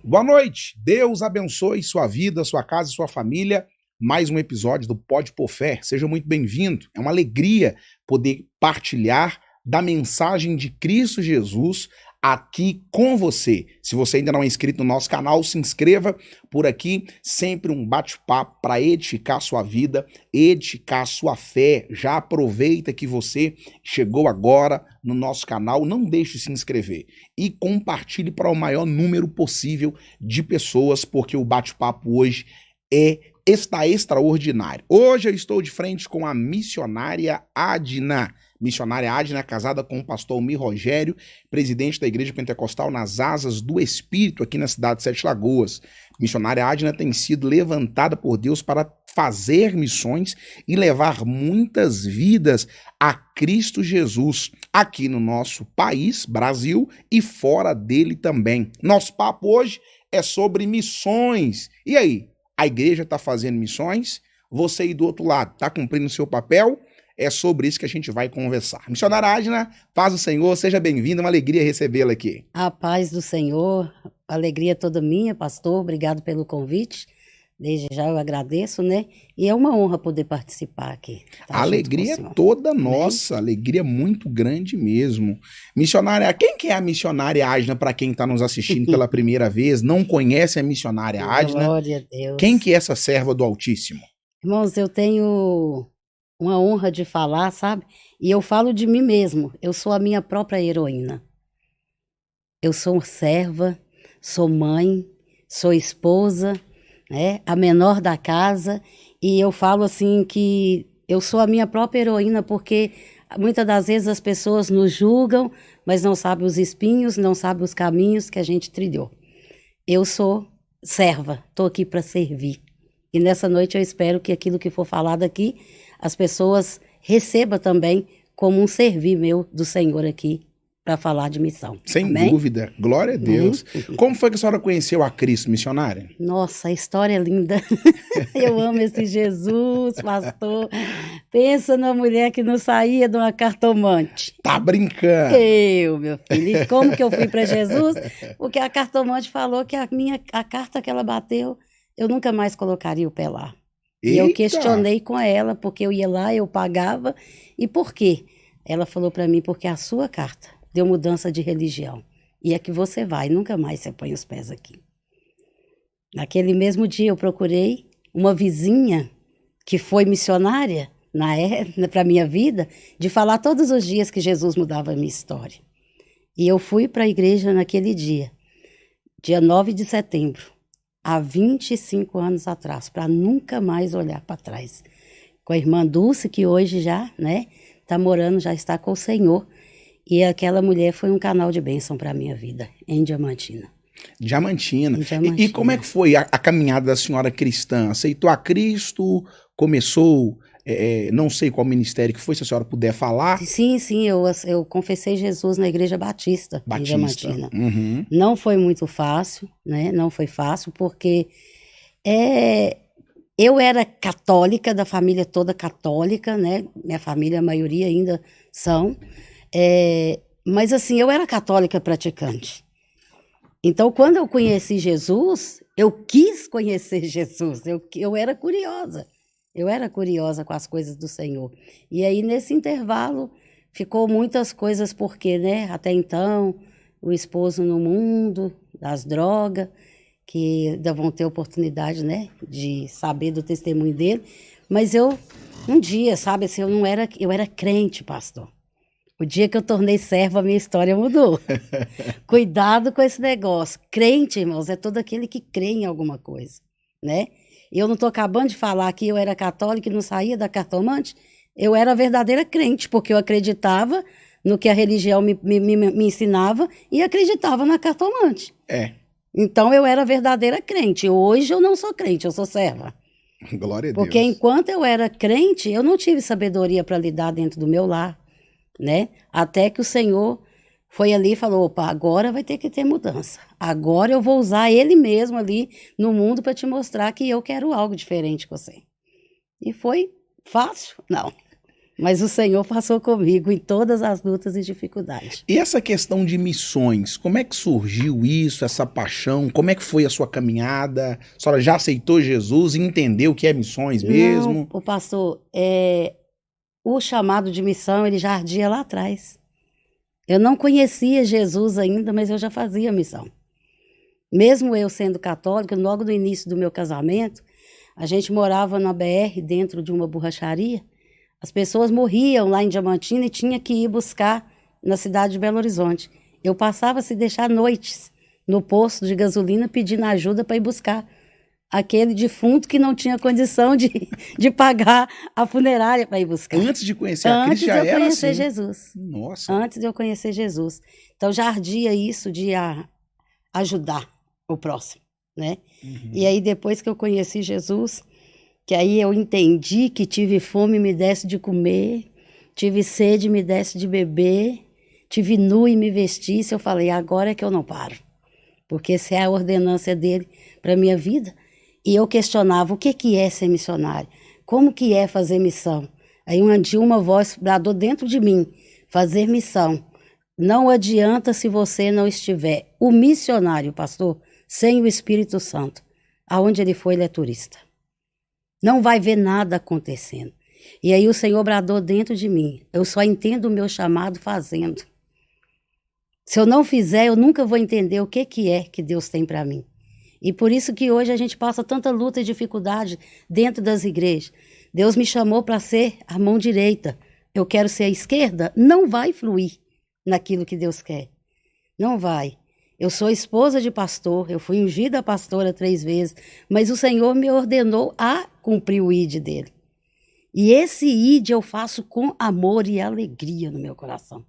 Boa noite, Deus abençoe sua vida, sua casa e sua família. Mais um episódio do Pode Por Fé. Seja muito bem-vindo. É uma alegria poder partilhar da mensagem de Cristo Jesus aqui com você. Se você ainda não é inscrito no nosso canal, se inscreva por aqui. Sempre um bate-papo para edificar sua vida, edificar sua fé. Já aproveita que você chegou agora no nosso canal, não deixe de se inscrever e compartilhe para o maior número possível de pessoas, porque o bate-papo hoje está extraordinário. Hoje eu estou de frente com a missionária Adna. Missionária Adna, casada com o pastor Mi Rogério, presidente da Igreja Pentecostal nas Asas do Espírito, aqui na cidade de Sete Lagoas. Missionária Adna tem sido levantada por Deus para fazer missões e levar muitas vidas a Cristo Jesus, aqui no nosso país, Brasil, e fora dele também. Nosso papo hoje é sobre missões. E aí, a igreja está fazendo missões? Você aí do outro lado está cumprindo o seu papel? É sobre isso que a gente vai conversar. Missionária Adna, paz do Senhor, seja bem-vinda, uma alegria recebê-la aqui. A paz do Senhor, alegria toda minha, pastor, obrigado pelo convite. Desde já eu agradeço, né? E é uma honra poder participar aqui. A alegria é toda nossa, alegria muito grande mesmo. Missionária, quem que é a missionária Adna, para quem está nos assistindo pela primeira vez, não conhece a missionária Adna? Glória a Deus. Quem que é essa serva do Altíssimo? Irmãos, eu tenho uma honra de falar, sabe? E eu falo de mim mesmo, eu sou a minha própria heroína. Eu sou serva, sou mãe, sou esposa, né? A menor da casa, e eu falo assim que eu sou a minha própria heroína porque muitas das vezes as pessoas nos julgam, mas não sabem os espinhos, não sabem os caminhos que a gente trilhou. Eu sou serva, estou aqui para servir. E nessa noite eu espero que aquilo que for falado aqui, as pessoas recebam também como um servir meu do Senhor aqui para falar de missão. Sem Amém? dúvida, glória a Deus. Como foi que a senhora conheceu a Cristo, missionária? Nossa, a história é linda. Eu amo esse Jesus, pastor. Pensa numa mulher que não saía de uma cartomante. Tá brincando? Meu filho. E como que eu fui para Jesus? Porque a cartomante falou que a carta que ela bateu, eu nunca mais colocaria o pé lá. E eu questionei com ela, porque eu ia lá, eu pagava. E por quê? Ela falou para mim, porque a sua carta deu mudança de religião. E é que você vai, nunca mais você põe os pés aqui. Naquele mesmo dia eu procurei uma vizinha que foi missionária para a minha vida, de falar todos os dias que Jesus mudava a minha história. E eu fui para a igreja naquele dia 9 de setembro, há 25 anos atrás, para nunca mais olhar para trás. Com a irmã Dulce, que hoje já, né, está morando, já está com o Senhor. E aquela mulher foi um canal de bênção para a minha vida, em Diamantina. Diamantina. E como é que foi a caminhada da senhora cristã? Aceitou a Cristo? Começou, não sei qual ministério que foi, se a senhora puder falar. Sim, eu confessei Jesus na Igreja Batista. Em Diamantina. Uhum. Não foi muito fácil, né? Não foi fácil, porque eu era católica, da família toda católica, né? Minha família, a maioria ainda são. Mas assim, eu era católica praticante. Então, quando eu conheci Jesus, eu quis conhecer Jesus, eu era curiosa. Eu era curiosa com as coisas do Senhor. E aí, nesse intervalo, ficou muitas coisas, porque, né, até então, o esposo no mundo, das drogas, que ainda vão ter oportunidade, né, de saber do testemunho dele. Mas um dia, sabe, assim, eu era crente, pastor. O dia que eu tornei serva, a minha história mudou. Cuidado com esse negócio. Crente, irmãos, é todo aquele que crê em alguma coisa, né? E eu não estou acabando de falar que eu era católica e não saía da cartomante. Eu era verdadeira crente, porque eu acreditava no que a religião me ensinava e acreditava na cartomante. Então eu era verdadeira crente. Hoje eu não sou crente, eu sou serva. Glória a Deus. Porque enquanto eu era crente, eu não tive sabedoria para lidar dentro do meu lar. Né? Até que o Senhor foi ali e falou, opa, agora vai ter que ter mudança. Agora eu vou usar Ele mesmo ali no mundo para te mostrar que eu quero algo diferente com você. E foi fácil? Não. Mas o Senhor passou comigo em todas as lutas e dificuldades. E essa questão de missões, como é que surgiu isso, essa paixão? Como é que foi a sua caminhada? A senhora já aceitou Jesus e entendeu o que é missões mesmo? Não, o pastor, o chamado de missão, ele já ardia lá atrás. Eu não conhecia Jesus ainda, mas eu já fazia missão. Mesmo eu sendo católica, logo no início do meu casamento, a gente morava na BR, dentro de uma borracharia. As pessoas morriam lá em Diamantina e tinha que ir buscar na cidade de Belo Horizonte. Eu passava a se deixar noites no posto de gasolina pedindo ajuda para ir buscar aquele defunto que não tinha condição de pagar a funerária para ir buscar. Antes de conhecer a Cristo, já era assim? Antes de eu conhecer Jesus. Nossa. Antes de eu conhecer Jesus. Então já ardia isso de ajudar o próximo, né? Uhum. E aí depois que eu conheci Jesus, que aí eu entendi que tive fome, me desse de comer, tive sede, me desse de beber, tive nu e me vestisse, eu falei, agora é que eu não paro. Porque essa é a ordenança dele para minha vida. E eu questionava, o que é ser missionário? Como que é fazer missão? Aí um dia uma voz bradou dentro de mim, fazer missão. Não adianta se você não estiver. O missionário, pastor, sem o Espírito Santo, aonde ele for, ele é turista. Não vai ver nada acontecendo. E aí o Senhor bradou dentro de mim. Eu só entendo o meu chamado fazendo. Se eu não fizer, eu nunca vou entender o que é que Deus tem para mim. E por isso que hoje a gente passa tanta luta e dificuldade dentro das igrejas. Deus me chamou para ser a mão direita. Eu quero ser a esquerda. Não vai fluir naquilo que Deus quer. Não vai. Eu sou esposa de pastor, eu fui ungida pastora 3 vezes, mas o Senhor me ordenou a cumprir o ID dele. E esse ID eu faço com amor e alegria no meu coração.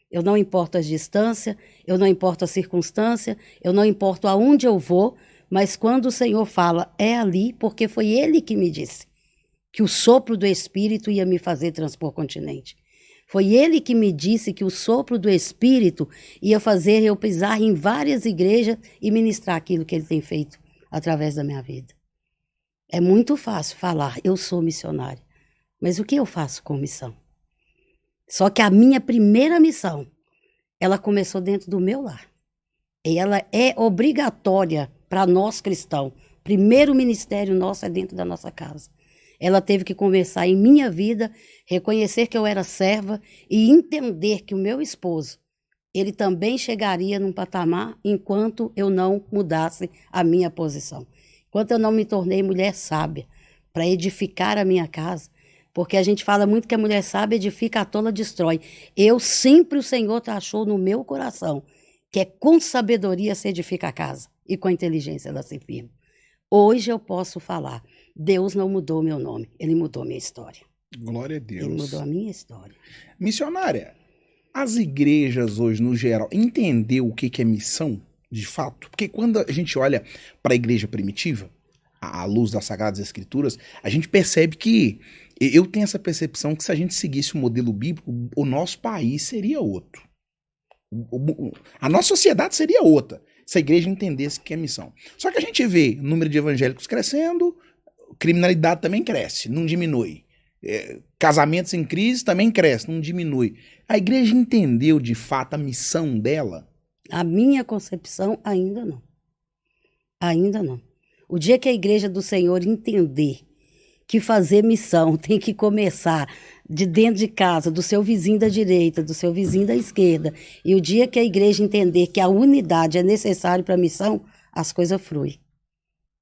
Eu não importo as distâncias, eu não importo a circunstância, eu não importo aonde eu vou, mas quando o Senhor fala, é ali, porque foi Ele que me disse que o sopro do Espírito ia me fazer transpor continente. Foi Ele que me disse que o sopro do Espírito ia fazer eu pisar em várias igrejas e ministrar aquilo que Ele tem feito através da minha vida. É muito fácil falar, eu sou missionária, mas o que eu faço com missão? Só que a minha primeira missão, ela começou dentro do meu lar. E ela é obrigatória para nós cristãos. Primeiro ministério nosso é dentro da nossa casa. Ela teve que começar em minha vida, reconhecer que eu era serva e entender que o meu esposo, ele também chegaria num patamar enquanto eu não mudasse a minha posição. Enquanto eu não me tornei mulher sábia para edificar a minha casa. Porque a gente fala muito que a mulher sábia edifica, a tola destrói. Eu sempre, o Senhor achou no meu coração que é com sabedoria se edifica a casa e com a inteligência ela se firma. Hoje eu posso falar, Deus não mudou meu nome, Ele mudou minha história. Glória a Deus. Ele mudou a minha história. Missionária, as igrejas hoje, no geral, entendeu o que é missão, de fato? Porque quando a gente olha para a igreja primitiva, à luz das Sagradas Escrituras, a gente percebe que, eu tenho essa percepção que se a gente seguisse o modelo bíblico, o nosso país seria outro. A nossa sociedade seria outra, se a igreja entendesse que é missão. Só que a gente vê o número de evangélicos crescendo, criminalidade também cresce, não diminui. Casamentos em crise também cresce, não diminui. A igreja entendeu de fato a missão dela? A minha concepção, ainda não. Ainda não. O dia que a igreja do Senhor entender que fazer missão tem que começar de dentro de casa, do seu vizinho da direita, do seu vizinho da esquerda, e o dia que a igreja entender que a unidade é necessária para a missão, as coisas fluem.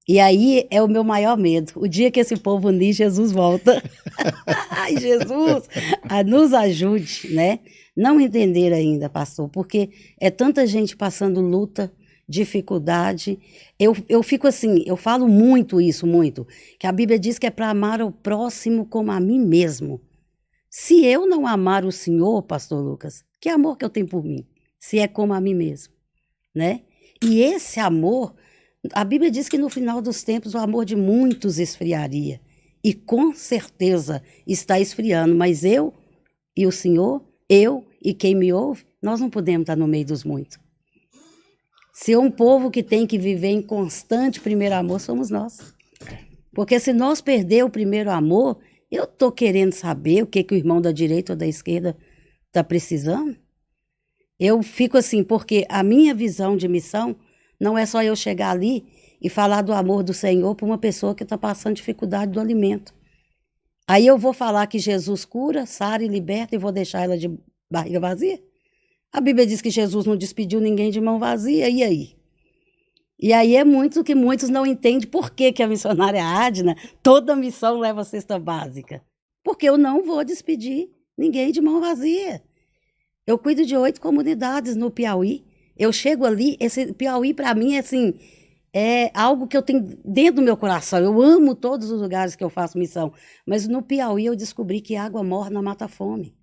E aí é o meu maior medo. O dia que esse povo unir, Jesus volta. Ai, Jesus, nos ajude, né? Não entender ainda, pastor, porque é tanta gente passando luta, dificuldade. Eu fico assim, eu falo muito isso, que a Bíblia diz que é para amar o próximo como a mim mesmo. Se eu não amar o Senhor, pastor Lucas, que amor que eu tenho por mim? Se é como a mim mesmo, né? E esse amor, a Bíblia diz que no final dos tempos o amor de muitos esfriaria. E com certeza está esfriando, mas eu e o Senhor, eu e quem me ouve, nós não podemos estar no meio dos muitos. Se é um povo que tem que viver em constante primeiro amor, somos nós. Porque se nós perder o primeiro amor, Eu estou querendo saber o que o irmão da direita ou da esquerda está precisando. Eu fico assim, porque a minha visão de missão não é só eu chegar ali e falar do amor do Senhor para uma pessoa que está passando dificuldade do alimento. Aí eu vou falar que Jesus cura, sara e liberta e vou deixar ela de barriga vazia? A Bíblia diz que Jesus não despediu ninguém de mão vazia, e aí? E aí é muito que muitos não entendem por que a missionária Adna, toda missão leva a cesta básica. Porque eu não vou despedir ninguém de mão vazia. Eu cuido de 8 comunidades no Piauí. Eu chego ali, esse Piauí para mim é assim, é algo que eu tenho dentro do meu coração. Eu amo todos os lugares que eu faço missão. Mas no Piauí eu descobri que água morna mata a fome.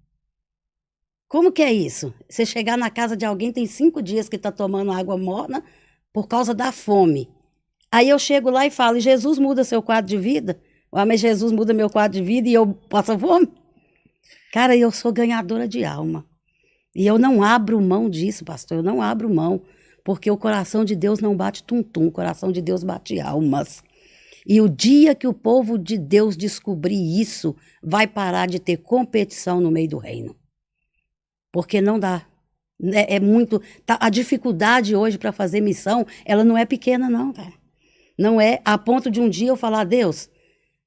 Como que é isso? Você chegar na casa de alguém, tem 5 dias que está tomando água morna por causa da fome. Aí eu chego lá e falo, Jesus muda seu quadro de vida? Mas Jesus muda meu quadro de vida e eu passo fome? Cara, eu sou ganhadora de alma. E eu não abro mão disso, pastor, eu não abro mão. Porque o coração de Deus não bate tum-tum, o coração de Deus bate almas. E o dia que o povo de Deus descobrir isso, vai parar de ter competição no meio do reino. Porque não dá. É muito. A dificuldade hoje para fazer missão, ela não é pequena, não, cara. Não é a ponto de um dia eu falar, Deus,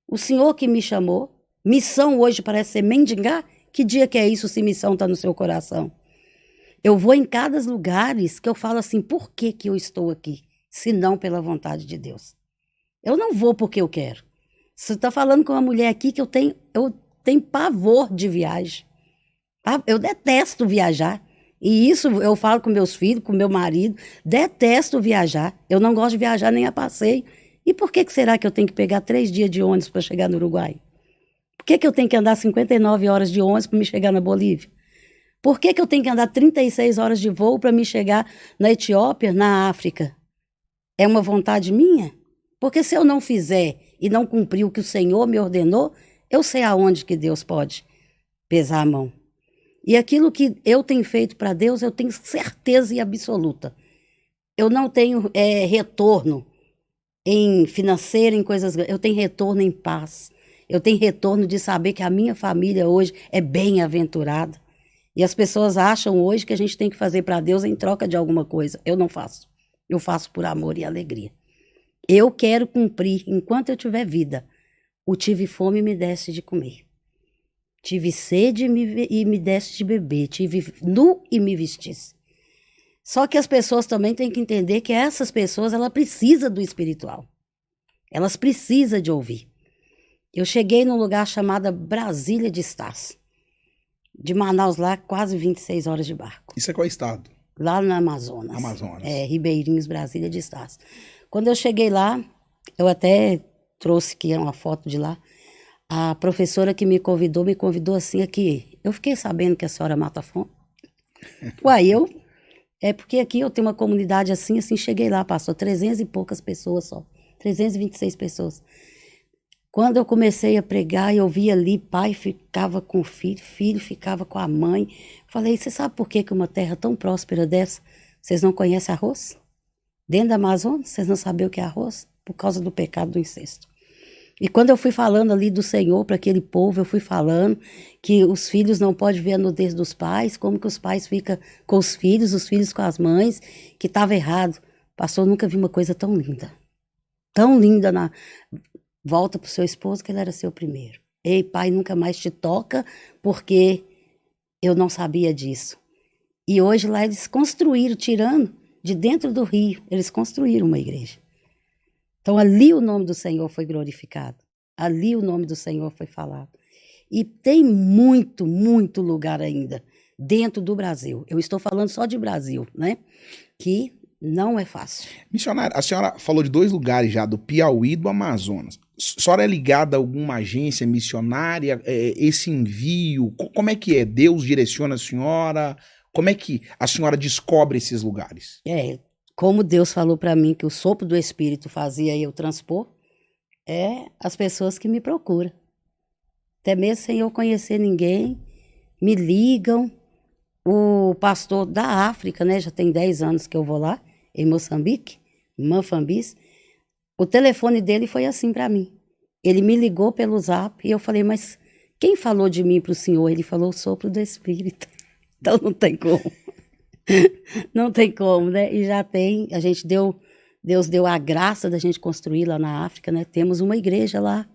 o Senhor que me chamou, missão hoje parece ser mendigar? Que dia que é isso se missão está no seu coração? Eu vou em cada lugar que eu falo assim, por que eu estou aqui? Se não pela vontade de Deus. Eu não vou porque eu quero. Você está falando com uma mulher aqui que eu tenho pavor de viagem. Eu detesto viajar. E isso eu falo com meus filhos, com meu marido. Detesto viajar. Eu não gosto de viajar nem a passeio. E por que será que eu tenho que pegar 3 dias de ônibus para chegar no Uruguai? Por que eu tenho que andar 59 horas de ônibus para me chegar na Bolívia? Por que eu tenho que andar 36 horas de voo para me chegar na Etiópia, na África? É uma vontade minha? Porque se eu não fizer e não cumprir o que o Senhor me ordenou, eu sei aonde que Deus pode pesar a mão. E aquilo que eu tenho feito para Deus, eu tenho certeza e absoluta. Eu não tenho retorno em financeiro, em coisas grandes. Eu tenho retorno em paz. Eu tenho retorno de saber que a minha família hoje é bem-aventurada. E as pessoas acham hoje que a gente tem que fazer para Deus em troca de alguma coisa. Eu não faço. Eu faço por amor e alegria. Eu quero cumprir, enquanto eu tiver vida, o tive fome e me deste de comer. Tive sede e me deste de beber. Tive nu e me vestisse. Só que as pessoas também têm que entender que essas pessoas, elas precisam do espiritual. Elas precisam de ouvir. Eu cheguei num lugar chamado Brasília de Estás. De Manaus lá, quase 26 horas de barco. Isso é qual estado? Lá no Amazonas. Amazonas. Ribeirinhos, Brasília de Estás. Quando eu cheguei lá, eu até trouxe aqui uma foto de lá. A professora que me convidou assim aqui. Eu fiquei sabendo que a senhora mata a fome. Porque aqui eu tenho uma comunidade assim, cheguei lá, passou 300 e poucas pessoas só. 326 pessoas. Quando eu comecei a pregar, eu via ali, pai ficava com o filho ficava com a mãe. Falei, você sabe por que uma terra tão próspera dessa, vocês não conhecem arroz? Dentro da Amazônia, vocês não sabem o que é arroz? Por causa do pecado do incesto. E quando eu fui falando ali do Senhor para aquele povo, eu fui falando que os filhos não podem ver a nudez dos pais, como que os pais ficam com os filhos com as mães, que estava errado. Pastor, eu nunca vi uma coisa tão linda. Tão linda na... Volta pro seu esposo que ele era seu primeiro. Ei, pai, nunca mais te toca porque eu não sabia disso. E hoje lá eles construíram, tirando de dentro do rio, eles construíram uma igreja. Então ali o nome do Senhor foi glorificado. Ali o nome do Senhor foi falado. E tem muito, muito lugar ainda dentro do Brasil. Eu estou falando só de Brasil, né? Que não é fácil. Missionária, a senhora falou de 2 lugares já, do Piauí e do Amazonas. A senhora é ligada a alguma agência missionária? Esse envio, como é que é? Deus direciona a senhora? Como é que a senhora descobre esses lugares? Como Deus falou para mim que o sopro do Espírito fazia eu transpor, as pessoas que me procuram. Até mesmo sem eu conhecer ninguém, me ligam. O pastor da África, né, já tem 10 anos que eu vou lá, em Moçambique, Manfambis, o telefone dele foi assim para mim. Ele me ligou pelo Zap e eu falei, mas quem falou de mim para o senhor? Ele falou o sopro do Espírito. Então não tem como. Não tem como, né? E já tem, Deus deu a graça da gente construir lá na África, né? Temos uma igreja lá,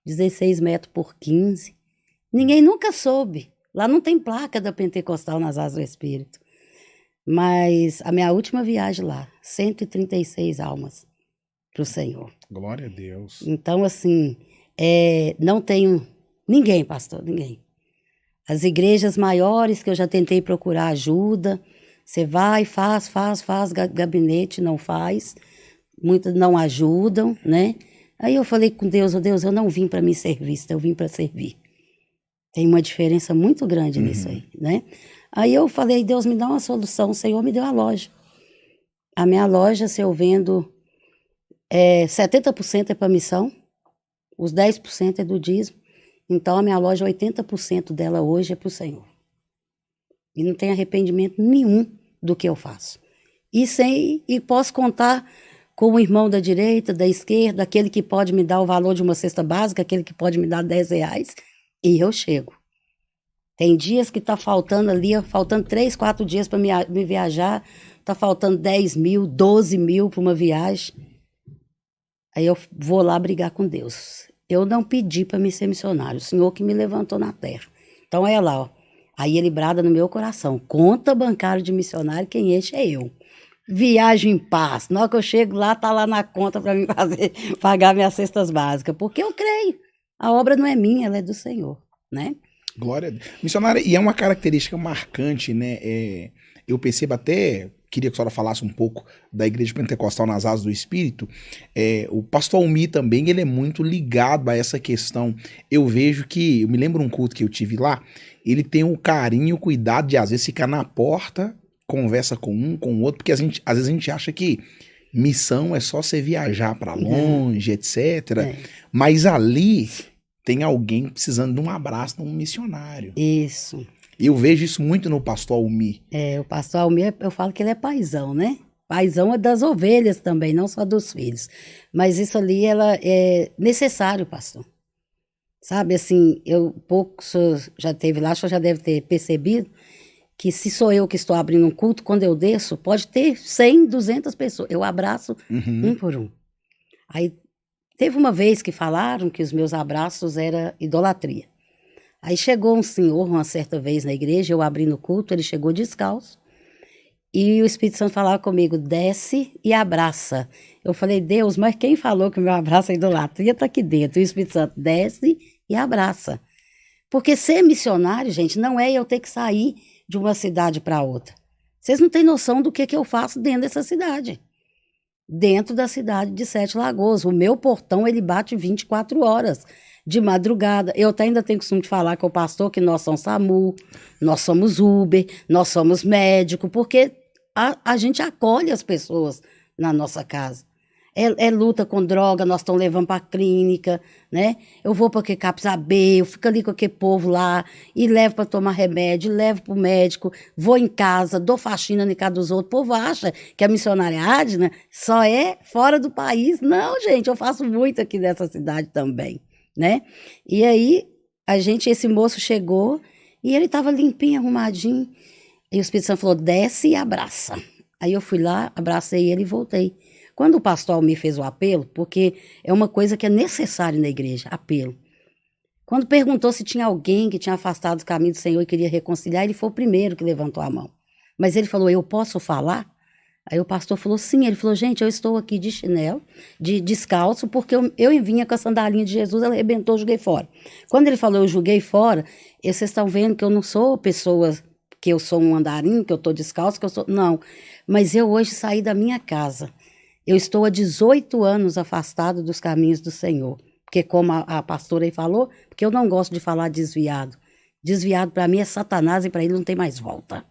16 metros por 15. Ninguém nunca soube. Lá não tem placa da Pentecostal nas Asas do Espírito. Mas a minha última viagem lá, 136 almas para o Senhor. Glória a Deus. Então, assim, não tenho ninguém, pastor, ninguém. As igrejas maiores que eu já tentei procurar ajuda, você vai, faz gabinete, não faz, muitas não ajudam, né? Aí eu falei com Deus, Deus, eu não vim para me servir, eu vim para servir. Tem uma diferença muito grande nisso aí, né? Aí eu falei, Deus, me dá uma solução, o Senhor me deu a loja. A minha loja, se eu vendo, 70% é para missão, os 10% é do dízimo. Então, a minha loja, 80% dela hoje é para o Senhor. E não tem arrependimento nenhum do que eu faço. E posso contar com o irmão da direita, da esquerda, aquele que pode me dar o valor de uma cesta básica, aquele que pode me dar R$10, e eu chego. Tem dias que está faltando ali, faltando 3, 4 dias para me viajar, está faltando 10 mil, 12 mil para uma viagem. Aí eu vou lá brigar com Deus. Eu não pedi para me ser missionário, o Senhor que me levantou na terra. Então é lá, ó. Aí ele brada no meu coração, conta bancária de missionário, quem enche é eu. Viagem em paz. Na hora que eu chego lá, tá lá na conta para mim pagar minhas cestas básicas, porque eu creio. A obra não é minha, ela é do Senhor, né? Glória a Deus. Missionária, e é uma característica marcante, né? Eu percebo até, queria que a senhora falasse um pouco da Igreja Pentecostal nas Asas do Espírito. O pastor Almi também, ele é muito ligado a essa questão. Eu vejo que, eu me lembro um culto que eu tive lá, ele tem o carinho, o cuidado de às vezes ficar na porta, conversa com um, com o outro, porque às vezes a gente acha que missão é só você viajar para longe, etc. Mas ali tem alguém precisando de um abraço de um missionário. Isso. Eu vejo isso muito no pastor Almi. O pastor Almi, eu falo que ele é paizão, né? Paizão é das ovelhas também, não só dos filhos. Mas isso ali, ela é necessário, pastor. Sabe, assim, o senhor já teve lá, o senhor já deve ter percebido que se sou eu que estou abrindo um culto, quando eu desço, pode ter 100, 200 pessoas. Eu abraço um por um. Aí, teve uma vez que falaram que os meus abraços era idolatria. Aí chegou um senhor, uma certa vez na igreja, eu abri no culto, ele chegou descalço, e o Espírito Santo falava comigo, desce e abraça. Eu falei, Deus, mas quem falou que o meu abraço é idolatria está aqui dentro. E o Espírito Santo desce e abraça. Porque ser missionário, gente, não é eu ter que sair de uma cidade para outra. Vocês não têm noção do que eu faço dentro dessa cidade. Dentro da cidade de Sete Lagoas. O meu portão, ele bate 24 horas de madrugada. Eu ainda tenho costume de falar com o pastor que nós somos SAMU, nós somos Uber, nós somos médico, porque a gente acolhe as pessoas na nossa casa. Luta com droga, nós estamos levando para a clínica, né? Eu vou para aquele CAPS AB, eu fico ali com aquele povo lá, e levo para tomar remédio, levo para o médico, vou em casa, dou faxina na casa dos outros. O povo acha que a missionária Adna só é fora do país. Não, gente, eu faço muito aqui nessa cidade também, né? E aí, esse moço chegou, e ele estava limpinho, arrumadinho, e o Espírito Santo falou, desce e abraça. Aí eu fui lá, abracei ele e voltei. Quando o pastor me fez o apelo, porque é uma coisa que é necessária na igreja, apelo. Quando perguntou se tinha alguém que tinha afastado do caminho do Senhor e queria reconciliar, ele foi o primeiro que levantou a mão. Mas ele falou, eu posso falar? Aí o pastor falou, sim. Ele falou, gente, eu estou aqui de chinelo, de descalço, porque eu vinha com a sandalinha de Jesus, ela arrebentou, eu joguei fora. Quando ele falou, eu joguei fora, vocês estão vendo que eu não sou pessoa, que eu sou um andarim, que eu estou descalço, que eu sou... Não, mas eu hoje saí da minha casa. Eu estou há 18 anos afastado dos caminhos do Senhor. Porque como a pastora aí falou, porque eu não gosto de falar desviado. Desviado para mim é Satanás e para ele não tem mais volta.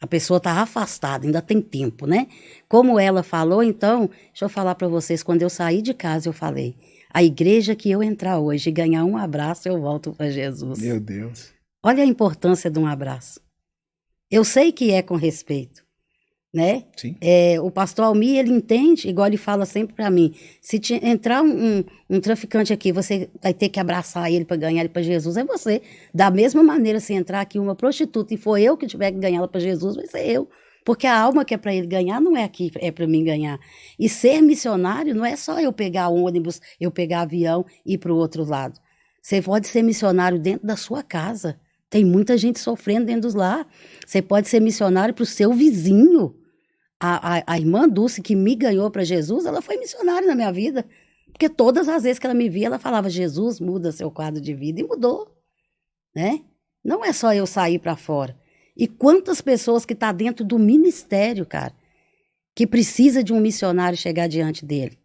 A pessoa está afastada, ainda tem tempo, né? Como ela falou, então, deixa eu falar para vocês, quando eu saí de casa eu falei, a igreja que eu entrar hoje e ganhar um abraço, eu volto para Jesus. Meu Deus. Olha a importância de um abraço. Eu sei que é com respeito. né? Sim. O pastor Almir, ele entende, igual ele fala sempre para mim, se entrar um traficante aqui, você vai ter que abraçar ele para ganhar ele para Jesus, é você. Da mesma maneira, se entrar aqui uma prostituta e for eu que tiver que ganhá-la para Jesus, vai ser eu. Porque a alma que é para ele ganhar não é aqui, é para mim ganhar. E ser missionário não é só eu pegar ônibus, eu pegar avião e ir para o outro lado. Você pode ser missionário dentro da sua casa. Tem muita gente sofrendo dentro dos lar. Você pode ser missionário para o seu vizinho. A irmã Dulce, que me ganhou para Jesus, ela foi missionária na minha vida. Porque todas as vezes que ela me via, ela falava, Jesus muda seu quadro de vida. E mudou, né? Não é só eu sair para fora. E quantas pessoas que estão dentro do ministério, cara, que precisa de um missionário chegar diante dele.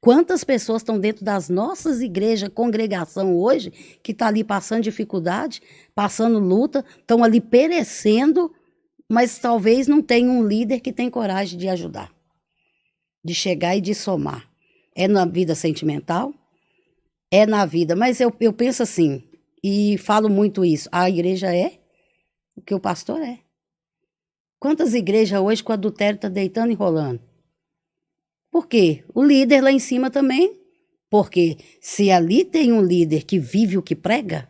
Quantas pessoas estão dentro das nossas igrejas, congregação hoje, que está ali passando dificuldade, passando luta, estão ali perecendo, mas talvez não tenha um líder que tem coragem de ajudar, de chegar e de somar. É na vida sentimental, é na vida, mas eu penso assim, e falo muito isso, a igreja é o que o pastor é. Quantas igrejas hoje com adultério está deitando e rolando? Por quê? O líder lá em cima também. Porque se ali tem um líder que vive o que prega,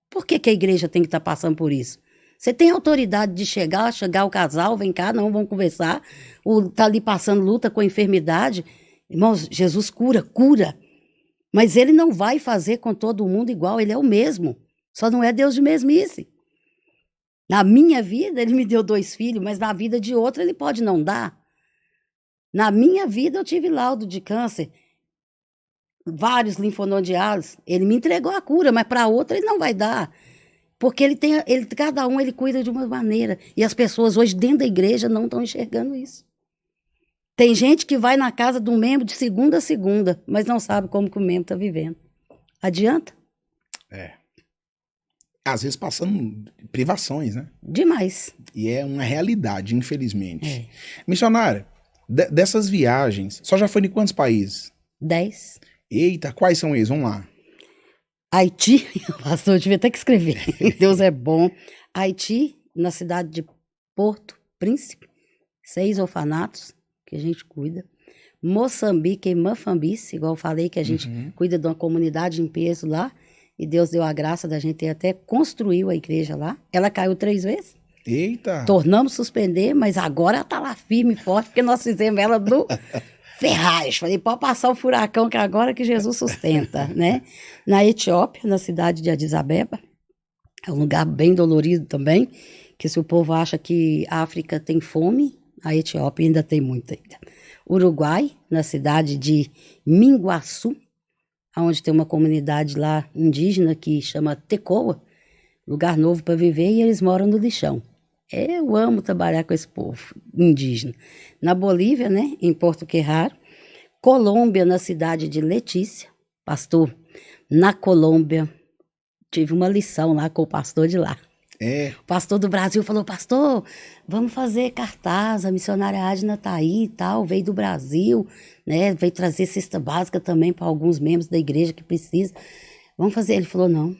por que a igreja tem que estar passando por isso? Você tem autoridade de chegar o casal, vem cá, não, vamos conversar. Tá ali passando luta com a enfermidade. Irmãos, Jesus cura. Mas ele não vai fazer com todo mundo igual, ele é o mesmo. Só não é Deus de mesmice. Na minha vida, ele me deu 2 filhos, mas na vida de outro ele pode não dar. Na minha vida, eu tive laudo de câncer, vários linfonodiálise. Ele me entregou a cura, mas para outra ele não vai dar. Porque cada um ele cuida de uma maneira. E as pessoas hoje dentro da igreja não estão enxergando isso. Tem gente que vai na casa do membro de segunda a segunda, mas não sabe como que o membro está vivendo. Adianta? Às vezes passando privações, né? Demais. E é uma realidade, infelizmente. Missionária, dessas viagens, só já foi em quantos países? 10. Eita, quais são eles? Vamos lá. Haiti, pastor, eu devia até que escrever. Deus é bom. Haiti, na cidade de Porto Príncipe, 6 orfanatos que a gente cuida. Moçambique e Mafambice, igual eu falei, que a gente cuida de uma comunidade em peso lá. E Deus deu a graça da gente ter até construiu a igreja lá. Ela caiu 3 vezes. Eita! Tornamos suspender, mas agora ela está lá firme e forte, porque nós fizemos ela do ferragem. Falei, pode passar o furacão que agora que Jesus sustenta, né? Na Etiópia, na cidade de Addis Abeba, é um lugar bem dolorido também, que se o povo acha que a África tem fome, a Etiópia ainda tem muita ainda. Uruguai, na cidade de Minguaçu, onde tem uma comunidade lá indígena que chama Tecoa, lugar novo para viver, e eles moram no lixão. Eu amo trabalhar com esse povo indígena. Na Bolívia, né, em Porto Querraro. Colômbia, na cidade de Letícia. Pastor, na Colômbia, tive uma lição lá com o pastor de lá. O pastor do Brasil falou, pastor, vamos fazer cartaz, a missionária Adna tá aí e tal, veio do Brasil, né, veio trazer cesta básica também para alguns membros da igreja que precisam. Vamos fazer. Ele falou, não,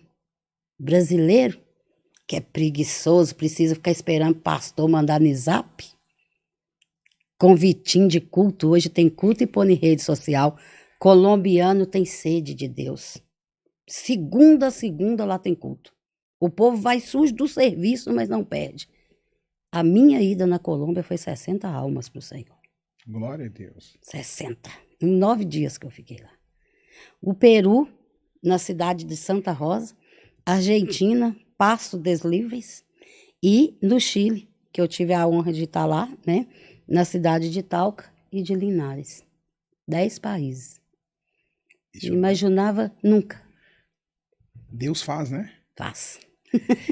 brasileiro, que é preguiçoso, precisa ficar esperando o pastor mandar no zap. Convitinho de culto, hoje tem culto e põe em rede social. Colombiano tem sede de Deus. Segunda a segunda lá tem culto. O povo vai sujo do serviço, mas não perde. A minha ida na Colômbia foi 60 almas para o Senhor. Glória a Deus. 60. Em 9 dias que eu fiquei lá. O Peru, na cidade de Santa Rosa. Argentina, Passo des Livres. E no Chile, que eu tive a honra de estar lá, né? Na cidade de Talca e de Linares. 10 países. Imaginava nunca. Deus faz, né? Faz.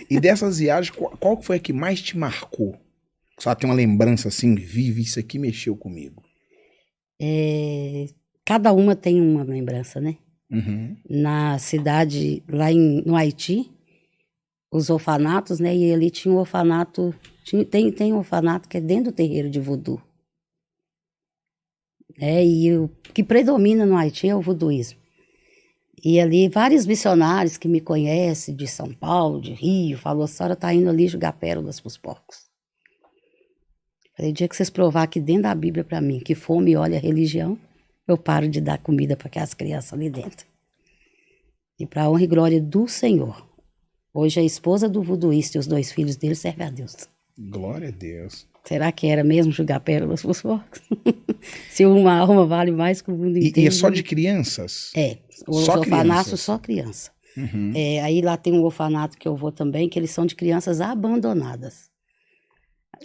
E dessas viagens, qual foi a que mais te marcou? Só tem uma lembrança assim, vive, isso aqui mexeu comigo. Cada uma tem uma lembrança, né? Na cidade, lá no Haiti, os orfanatos, né? E ali tinha um orfanato, tem um orfanato que é dentro do terreiro de voodoo. E o que predomina no Haiti é o voodooísmo. E ali vários missionários que me conhecem, de São Paulo, de Rio, falou, a senhora está indo ali jogar pérolas para os porcos. Falei, o dia que vocês provar aqui dentro da Bíblia para mim que fome olha a religião, eu paro de dar comida para aquelas crianças ali dentro. E para a honra e glória do Senhor. Hoje a esposa do voduísta e os 2 filhos dele servem a Deus. Glória a Deus. Será que era mesmo jogar pérolas pros porcos? Se uma alma vale mais que o mundo inteiro. E é só de crianças? É, os Só orfanatos crianças? só criança. Uhum. Aí lá tem um orfanato que eu vou também, que eles são de crianças abandonadas.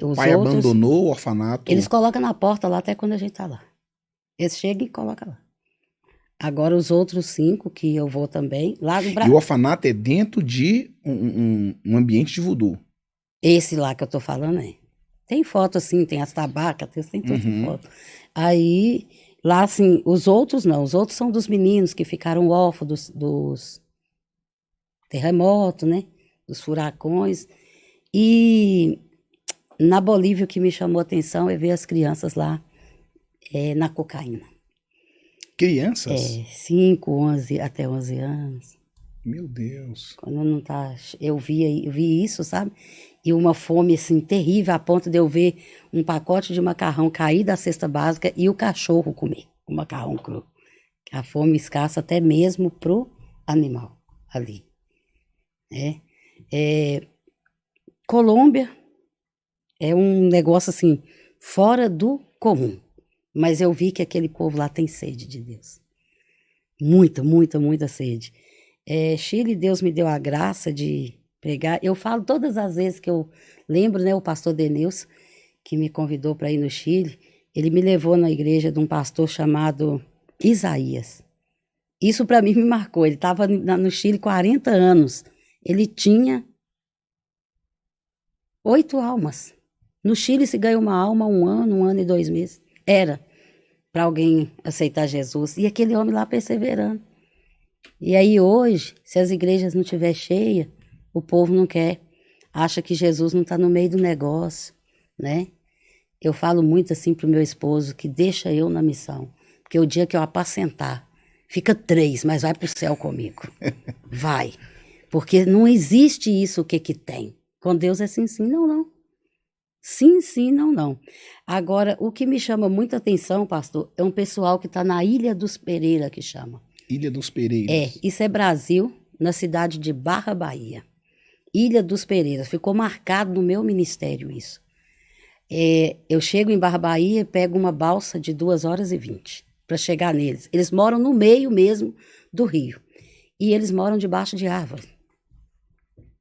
O Os pai outros, abandonou o orfanato? eles colocam na porta lá até quando a gente tá lá. Eles chegam e colocam lá. Agora os outros 5 que eu vou também, lá no E o Brasil. orfanato é dentro de um ambiente de voodoo? Esse lá que eu tô falando é. Tem foto assim, tem as tabacas, tem tudo foto. Aí, lá assim, os outros não. Os outros são dos meninos que ficaram órfãos dos terremotos, né? Dos furacões. E na Bolívia o que me chamou a atenção é ver as crianças lá na cocaína. Crianças? 5, 11, até 11 anos. Meu Deus. Quando não tá... Eu vi isso, sabe? E uma fome, assim, terrível, a ponto de eu ver um pacote de macarrão cair da cesta básica e o cachorro comer o macarrão cru. A fome escassa até mesmo pro animal ali. Colômbia é um negócio, assim, fora do comum. Mas eu vi que aquele povo lá tem sede de Deus. Muita, muita, muita sede. Chile, Deus me deu a graça de pregar. Eu falo todas as vezes que eu lembro, né, o pastor Denilson, que me convidou para ir no Chile, ele me levou na igreja de um pastor chamado Isaías. Isso para mim me marcou. Ele estava no Chile 40 anos. Ele tinha 8 almas. No Chile se ganha uma alma 1 ano e 2 meses. Era para alguém aceitar Jesus. E aquele homem lá perseverando. E aí hoje, se as igrejas não estiver cheias, o povo não quer, acha que Jesus não está no meio do negócio, né? Eu falo muito assim pro meu esposo, que deixa eu na missão, porque o dia que eu apacentar, fica 3, mas vai pro céu comigo. Vai. Porque não existe isso o que tem. Com Deus é sim, sim, não, não. Sim, sim, não, não. Agora, o que me chama muita atenção, pastor, é um pessoal que está na Ilha dos Pereira, que chama. Ilha dos Pereiras. Isso é Brasil, na cidade de Barra, Bahia. Ilha dos Pereiras. Ficou marcado no meu ministério isso. Eu chego em Barra, Bahia e pego uma balsa de 2h20 para chegar neles. Eles moram no meio mesmo do rio. E eles moram debaixo de árvore.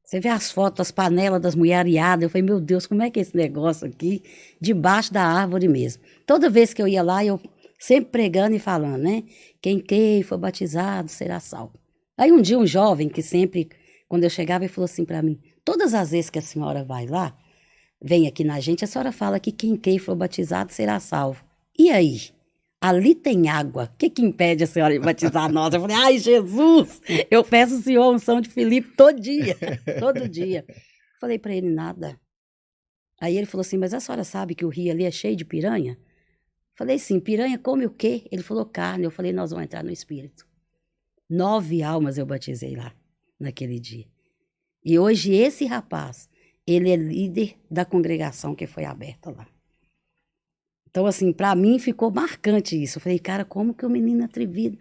Você vê as fotos, as panelas das mulheradas. Eu falei, meu Deus, como é que é esse negócio aqui? Debaixo da árvore mesmo. Toda vez que eu ia lá, eu sempre pregando e falando, né? Quem for batizado será salvo. Aí um dia um jovem que sempre, quando eu chegava, ele falou assim para mim, todas as vezes que a senhora vai lá, vem aqui na gente, a senhora fala que quem for batizado será salvo. E aí? Ali tem água. O que impede a senhora de batizar nós? Eu falei, ai, Jesus, eu peço o senhor a unção de Filipe todo dia. Todo dia. Falei para ele, nada. Aí ele falou assim, mas a senhora sabe que o rio ali é cheio de piranha? Falei, sim, piranha come o quê? Ele falou, carne. Eu falei, nós vamos entrar no Espírito. 9 almas eu batizei lá, naquele dia. E hoje esse rapaz, ele é líder da congregação que foi aberta lá. Então, assim, para mim ficou marcante isso. Eu falei, cara, como que o menino atrevido,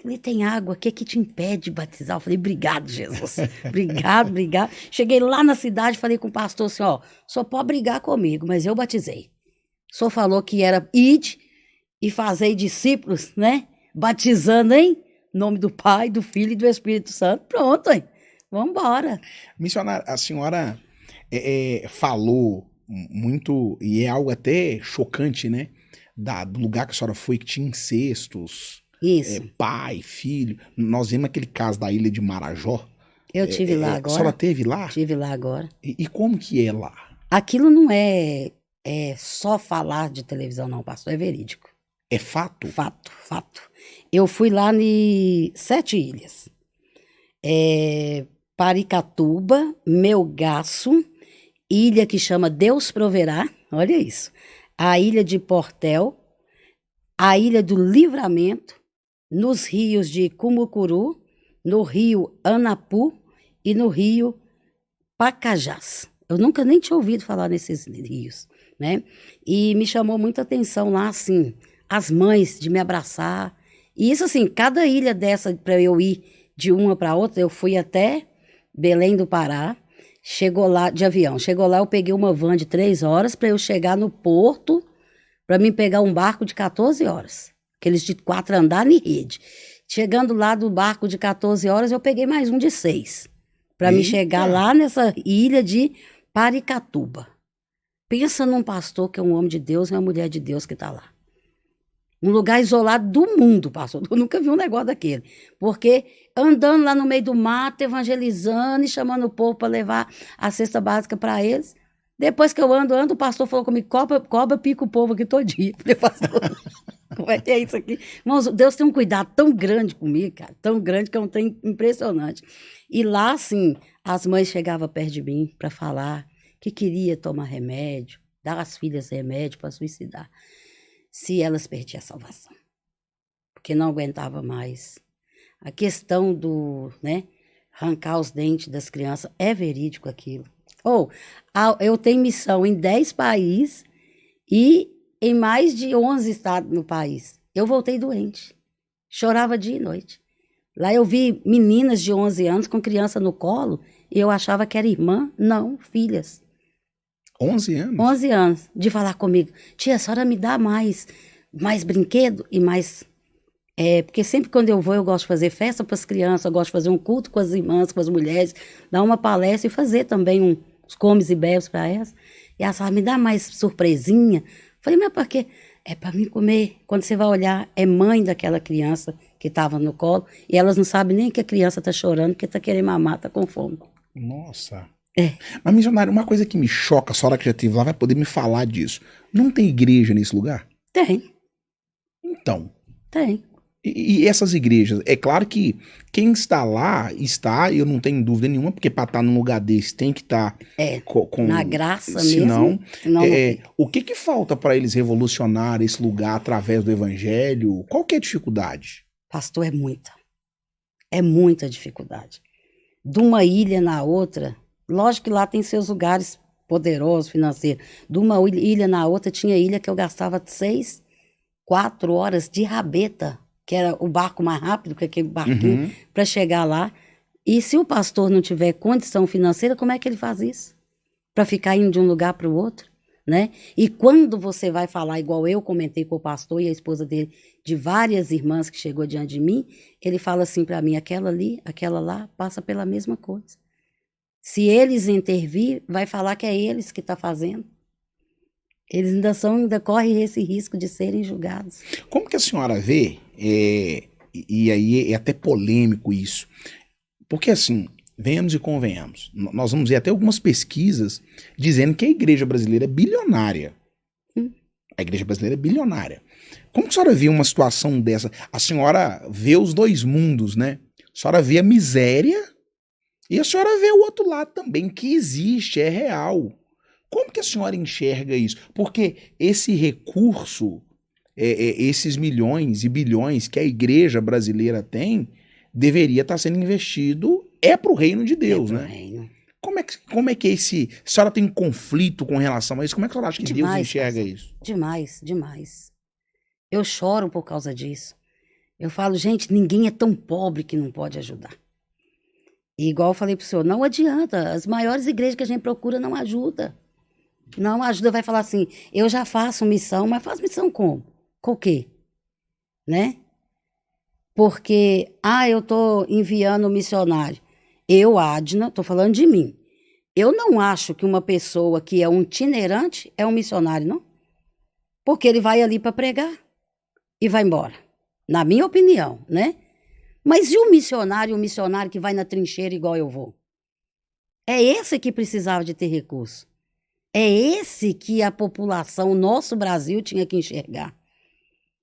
ele tem água, o que te impede de batizar? Eu falei, obrigado, Jesus. Obrigado, obrigado. Cheguei lá na cidade, falei com o pastor assim, ó, só pode brigar comigo, mas eu batizei. O senhor falou que era ide e fazer discípulos, né? Batizando em nome do Pai, do Filho e do Espírito Santo. Pronto, hein? Vamos embora. Missionária, a senhora falou muito, e é algo até chocante, né? Do lugar que a senhora foi, que tinha incestos. Isso. Pai, filho. Nós vimos aquele caso da ilha de Marajó. Eu tive lá agora. A senhora teve lá? Tive lá agora. E como que é lá? Aquilo não é só falar de televisão, não, pastor. É verídico. É fato? Fato, fato. Eu fui lá em 7 ilhas. Paricatuba, Melgaço, ilha que chama Deus Proverá, olha isso. A ilha de Portel, a ilha do Livramento, nos rios de Cumucuru, no rio Anapu e no rio Pacajás. Eu nunca nem tinha ouvido falar nesses rios. né? E me chamou muita atenção lá, assim, as mães de me abraçar. E isso, assim, cada ilha dessa, para eu ir de uma para outra, eu fui até Belém do Pará, chegou lá, de avião, chegou lá, eu peguei uma van de 3 horas para eu chegar no porto, para mim pegar um barco de 14 horas, aqueles de 4 andares em rede. Chegando lá do barco de 14 horas, eu peguei mais um de 6, para me chegar lá nessa ilha de Paricatuba. Pensa num pastor que é um homem de Deus e uma mulher de Deus que está lá. Um lugar isolado do mundo, pastor. Eu nunca vi um negócio daquele. Porque andando lá no meio do mato, evangelizando e chamando o povo para levar a cesta básica para eles. Depois que eu ando, o pastor falou comigo, cobra, pica o povo aqui todinho. Eu falei, pastor, como é que é isso aqui? Irmãos, Deus tem um cuidado tão grande comigo, cara, tão grande que é um trem impressionante. E lá, assim, as mães chegavam perto de mim para falar que queria tomar remédio, dar às filhas remédio para suicidar, se elas perdiam a salvação, porque não aguentava mais. A questão do, né, arrancar os dentes das crianças, é verídico aquilo. Eu tenho missão em 10 países e em mais de 11 estados no país. Eu voltei doente, chorava dia e noite. Lá eu vi meninas de 11 anos com criança no colo e eu achava que era irmã, não, filhas. 11 anos? 11 anos, de falar comigo, tia, a senhora me dá mais brinquedo e mais... porque sempre quando eu vou, eu gosto de fazer festa para as crianças, eu gosto de fazer um culto com as irmãs, com as mulheres, dar uma palestra e fazer também uns comes e bebes para elas. E ela falava, me dá mais surpresinha. Falei, mas por quê? É para mim comer. Quando você vai olhar, é mãe daquela criança que estava no colo e elas não sabem nem que a criança está chorando porque está querendo mamar, está com fome. Nossa... Mas, missionário, uma coisa que me choca, a senhora que já esteve lá vai poder me falar disso. Não tem igreja nesse lugar? Tem. Então. Tem. E essas igrejas? É claro que quem está lá, eu não tenho dúvida nenhuma, porque para estar num lugar desse tem que estar na graça mesmo. Senão o que falta para eles revolucionar esse lugar através do evangelho? Qual que é a dificuldade? Pastor, é muita. É muita dificuldade. De uma ilha na outra... Lógico que lá tem seus lugares poderosos, financeiros. De uma ilha na outra, tinha ilha que eu gastava 4 horas de rabeta, que era o barco mais rápido, que aquele barquinho, para chegar lá. E se o pastor não tiver condição financeira, como é que ele faz isso? Para ficar indo de um lugar para o outro, né? E quando você vai falar, igual eu comentei com o pastor e a esposa dele, de várias irmãs que chegou diante de mim, ele fala assim para mim, aquela ali, aquela lá, passa pela mesma coisa. Se eles intervir, vai falar que é eles que estão fazendo. Eles ainda correm esse risco de serem julgados. Como que a senhora vê, e aí é até polêmico isso, porque assim, venhamos e convenhamos, nós vamos ver até algumas pesquisas dizendo que a igreja brasileira é bilionária. A igreja brasileira é bilionária. Como que a senhora vê uma situação dessa? A senhora vê os dois mundos, né? A senhora vê a miséria... E a senhora vê o outro lado também, que existe, é real. Como que a senhora enxerga isso? Porque esse recurso, esses milhões e bilhões que a igreja brasileira tem, deveria estar sendo investido, para o reino de Deus, né? Reino. Como é que a senhora tem um conflito com relação a isso? Como é que a senhora acha que Demais, Deus enxerga pastor. isso? Demais, demais. Eu choro por causa disso. Eu falo, gente, ninguém é tão pobre que não pode ajudar. E igual eu falei pro senhor, não adianta. As maiores igrejas que a gente procura não ajuda. Não ajuda, vai falar assim, eu já faço missão, mas faz missão como? Com o quê? Né? Porque, eu tô enviando missionário. Eu, Adna, tô falando de mim. Eu não acho que uma pessoa que é um itinerante é um missionário, não. Porque ele vai ali para pregar e vai embora. Na minha opinião, né? Mas e o missionário que vai na trincheira igual eu vou? É esse que precisava de ter recurso. É esse que a população, o nosso Brasil, tinha que enxergar.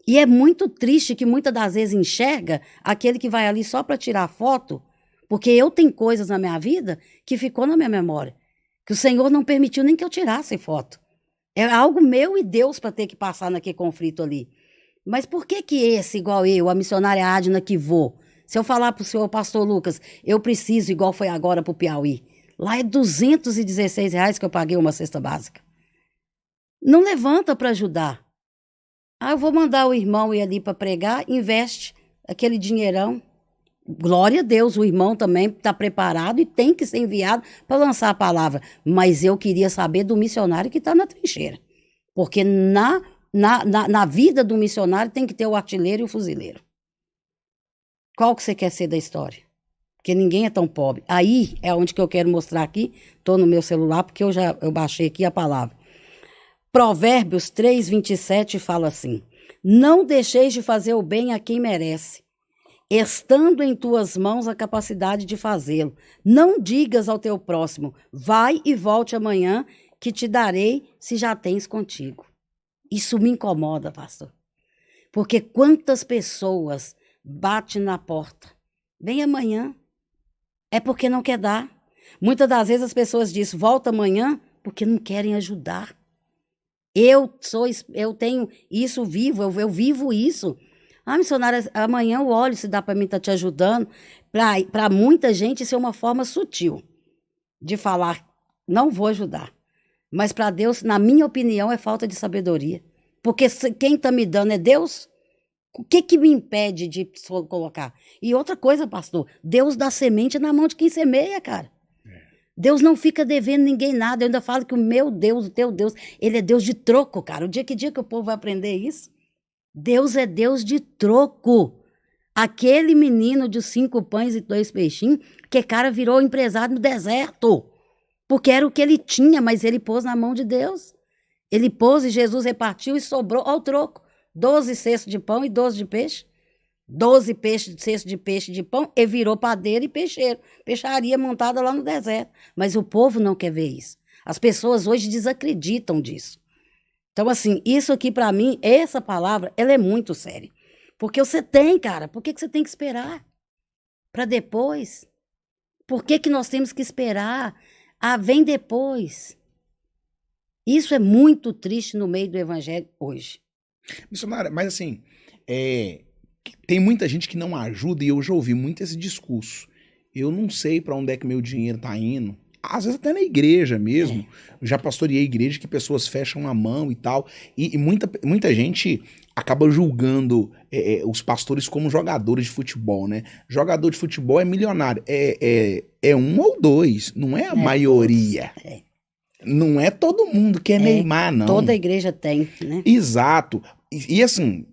E é muito triste que muitas das vezes enxerga aquele que vai ali só para tirar foto, porque eu tenho coisas na minha vida que ficou na minha memória, que o Senhor não permitiu nem que eu tirasse foto. É algo meu e Deus para ter que passar naquele conflito ali. Mas por que esse, igual eu, a missionária Adna que vou, se eu falar para o senhor, pastor Lucas, eu preciso, igual foi agora para o Piauí, lá é R$216 que eu paguei uma cesta básica. não levanta para ajudar. Ah, eu vou mandar o irmão ir ali para pregar, investe aquele dinheirão. Glória a Deus, o irmão também está preparado e tem que ser enviado para lançar a palavra. Mas eu queria saber do missionário que está na trincheira. Porque na vida do missionário tem que ter o artilheiro e o fuzileiro. Qual que você quer ser da história? Porque ninguém é tão pobre. Aí é onde que eu quero mostrar aqui. Estou no meu celular porque eu baixei aqui a palavra. Provérbios 3:27 fala assim: não deixeis de fazer o bem a quem merece, estando em tuas mãos a capacidade de fazê-lo. Não digas ao teu próximo, vai e volte amanhã, que te darei se já tens contigo. Isso me incomoda, pastor. Porque quantas pessoas batem na porta, vem amanhã, é porque não quer dar. Muitas das vezes as pessoas dizem, volta amanhã, porque não querem ajudar. Eu tenho isso vivo, eu vivo isso. Ah, missionária, amanhã eu olho se dá para mim estar te ajudando. Para muita gente isso é uma forma sutil de falar, não vou ajudar. Mas para Deus, na minha opinião, é falta de sabedoria. Porque quem está me dando é Deus. O que me impede de colocar? E outra coisa, pastor, Deus dá semente na mão de quem semeia, cara. Deus não fica devendo ninguém nada. Eu ainda falo que o meu Deus, o teu Deus, ele é Deus de troco, cara. Que dia que o povo vai aprender isso? Deus é Deus de troco. Aquele menino de 5 pães e 2 peixinhos, que cara virou empresário no deserto. Porque era o que ele tinha, mas ele pôs na mão de Deus. Ele pôs e Jesus repartiu e sobrou ao troco. 12 cestos de pão e 12 de peixe. 12 cestos de peixe de pão e virou padeiro e peixeiro. Peixaria montada lá no deserto. Mas o povo não quer ver isso. As pessoas hoje desacreditam disso. Então, assim, isso aqui para mim, essa palavra, ela é muito séria. Porque você tem, cara, por que você tem que esperar? Para depois? Por que nós temos que esperar? Ah, vem depois. Isso é muito triste no meio do evangelho hoje. Missionária, mas assim, tem muita gente que não ajuda e eu já ouvi muito esse discurso. Eu não sei para onde é que meu dinheiro tá indo. Às vezes até na igreja mesmo. Eu já pastoreei igreja que pessoas fecham a mão e tal. E muita gente acaba julgando os pastores como jogadores de futebol, né? Jogador de futebol é milionário. É um ou dois, não é a maioria. Não é todo mundo que é Neymar, não. Toda igreja tem, né? Exato. E assim,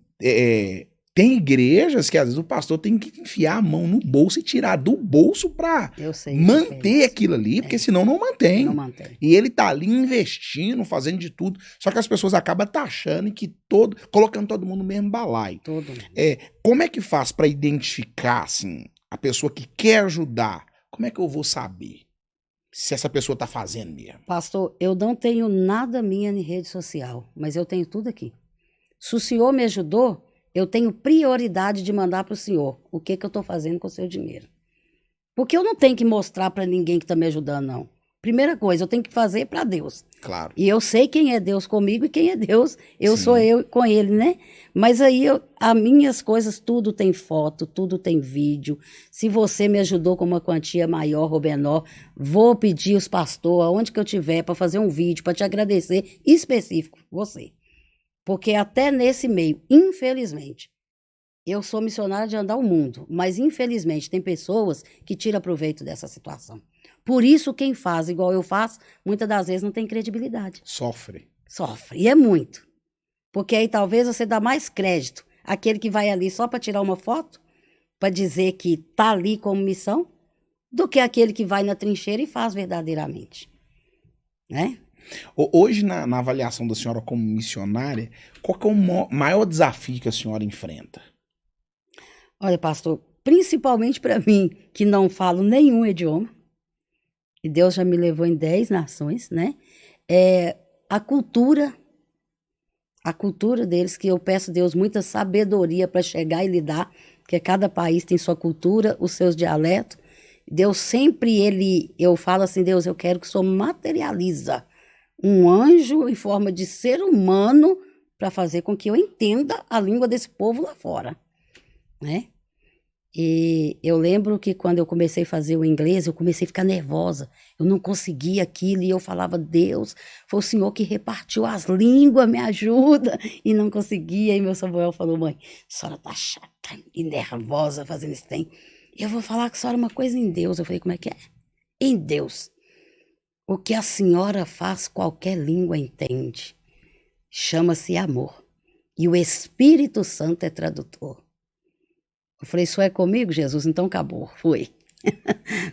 tem igrejas que às vezes o pastor tem que enfiar a mão no bolso e tirar do bolso pra manter aquilo ali, porque senão não mantém. Não mantém. E ele tá ali investindo, fazendo de tudo. Só que as pessoas acabam taxando que colocando todo mundo no mesmo balaio. Todo mundo. Como é que faz pra identificar, assim, a pessoa que quer ajudar? Como é que eu vou saber se essa pessoa tá fazendo mesmo? Pastor, eu não tenho nada minha em rede social, mas eu tenho tudo aqui. Se o senhor me ajudou, eu tenho prioridade de mandar para o senhor o que eu estou fazendo com o seu dinheiro. Porque eu não tenho que mostrar para ninguém que está me ajudando, não. Primeira coisa, eu tenho que fazer para Deus. Claro. E eu sei quem é Deus comigo e quem é Deus, sou eu com ele, né? Mas aí, as minhas coisas, tudo tem foto, tudo tem vídeo. Se você me ajudou com uma quantia maior ou menor, vou pedir os pastores, aonde que eu tiver, para fazer um vídeo, para te agradecer, específico, você. Porque até nesse meio, infelizmente, eu sou missionária de andar o mundo, mas infelizmente tem pessoas que tiram proveito dessa situação. Por isso quem faz igual eu faço, muitas das vezes não tem credibilidade. Sofre. E é muito. Porque aí talvez você dá mais crédito àquele que vai ali só para tirar uma foto, para dizer que tá ali como missão, do que aquele que vai na trincheira e faz verdadeiramente. Né? Hoje, na avaliação da senhora como missionária, qual que é o maior desafio que a senhora enfrenta? Olha, pastor, principalmente para mim, que não falo nenhum idioma, e Deus já me levou em 10 nações, né? A cultura deles, que eu peço a Deus muita sabedoria para chegar e lidar, porque cada país tem sua cultura, os seus dialetos. Deus sempre, eu falo assim, Deus, eu quero que o Senhor materializa um anjo em forma de ser humano para fazer com que eu entenda a língua desse povo lá fora, né? E eu lembro que quando eu comecei a fazer o inglês, eu comecei a ficar nervosa. Eu não conseguia aquilo e eu falava, Deus, foi o Senhor que repartiu as línguas, me ajuda. E não conseguia. E meu Samuel falou, mãe, a senhora tá chata e nervosa fazendo isso. Eu vou falar com a senhora uma coisa em Deus. Eu falei, como é que é? Em Deus. O que a senhora faz, qualquer língua entende. Chama-se amor. E o Espírito Santo é tradutor. Eu falei, isso é comigo, Jesus? Então acabou, foi.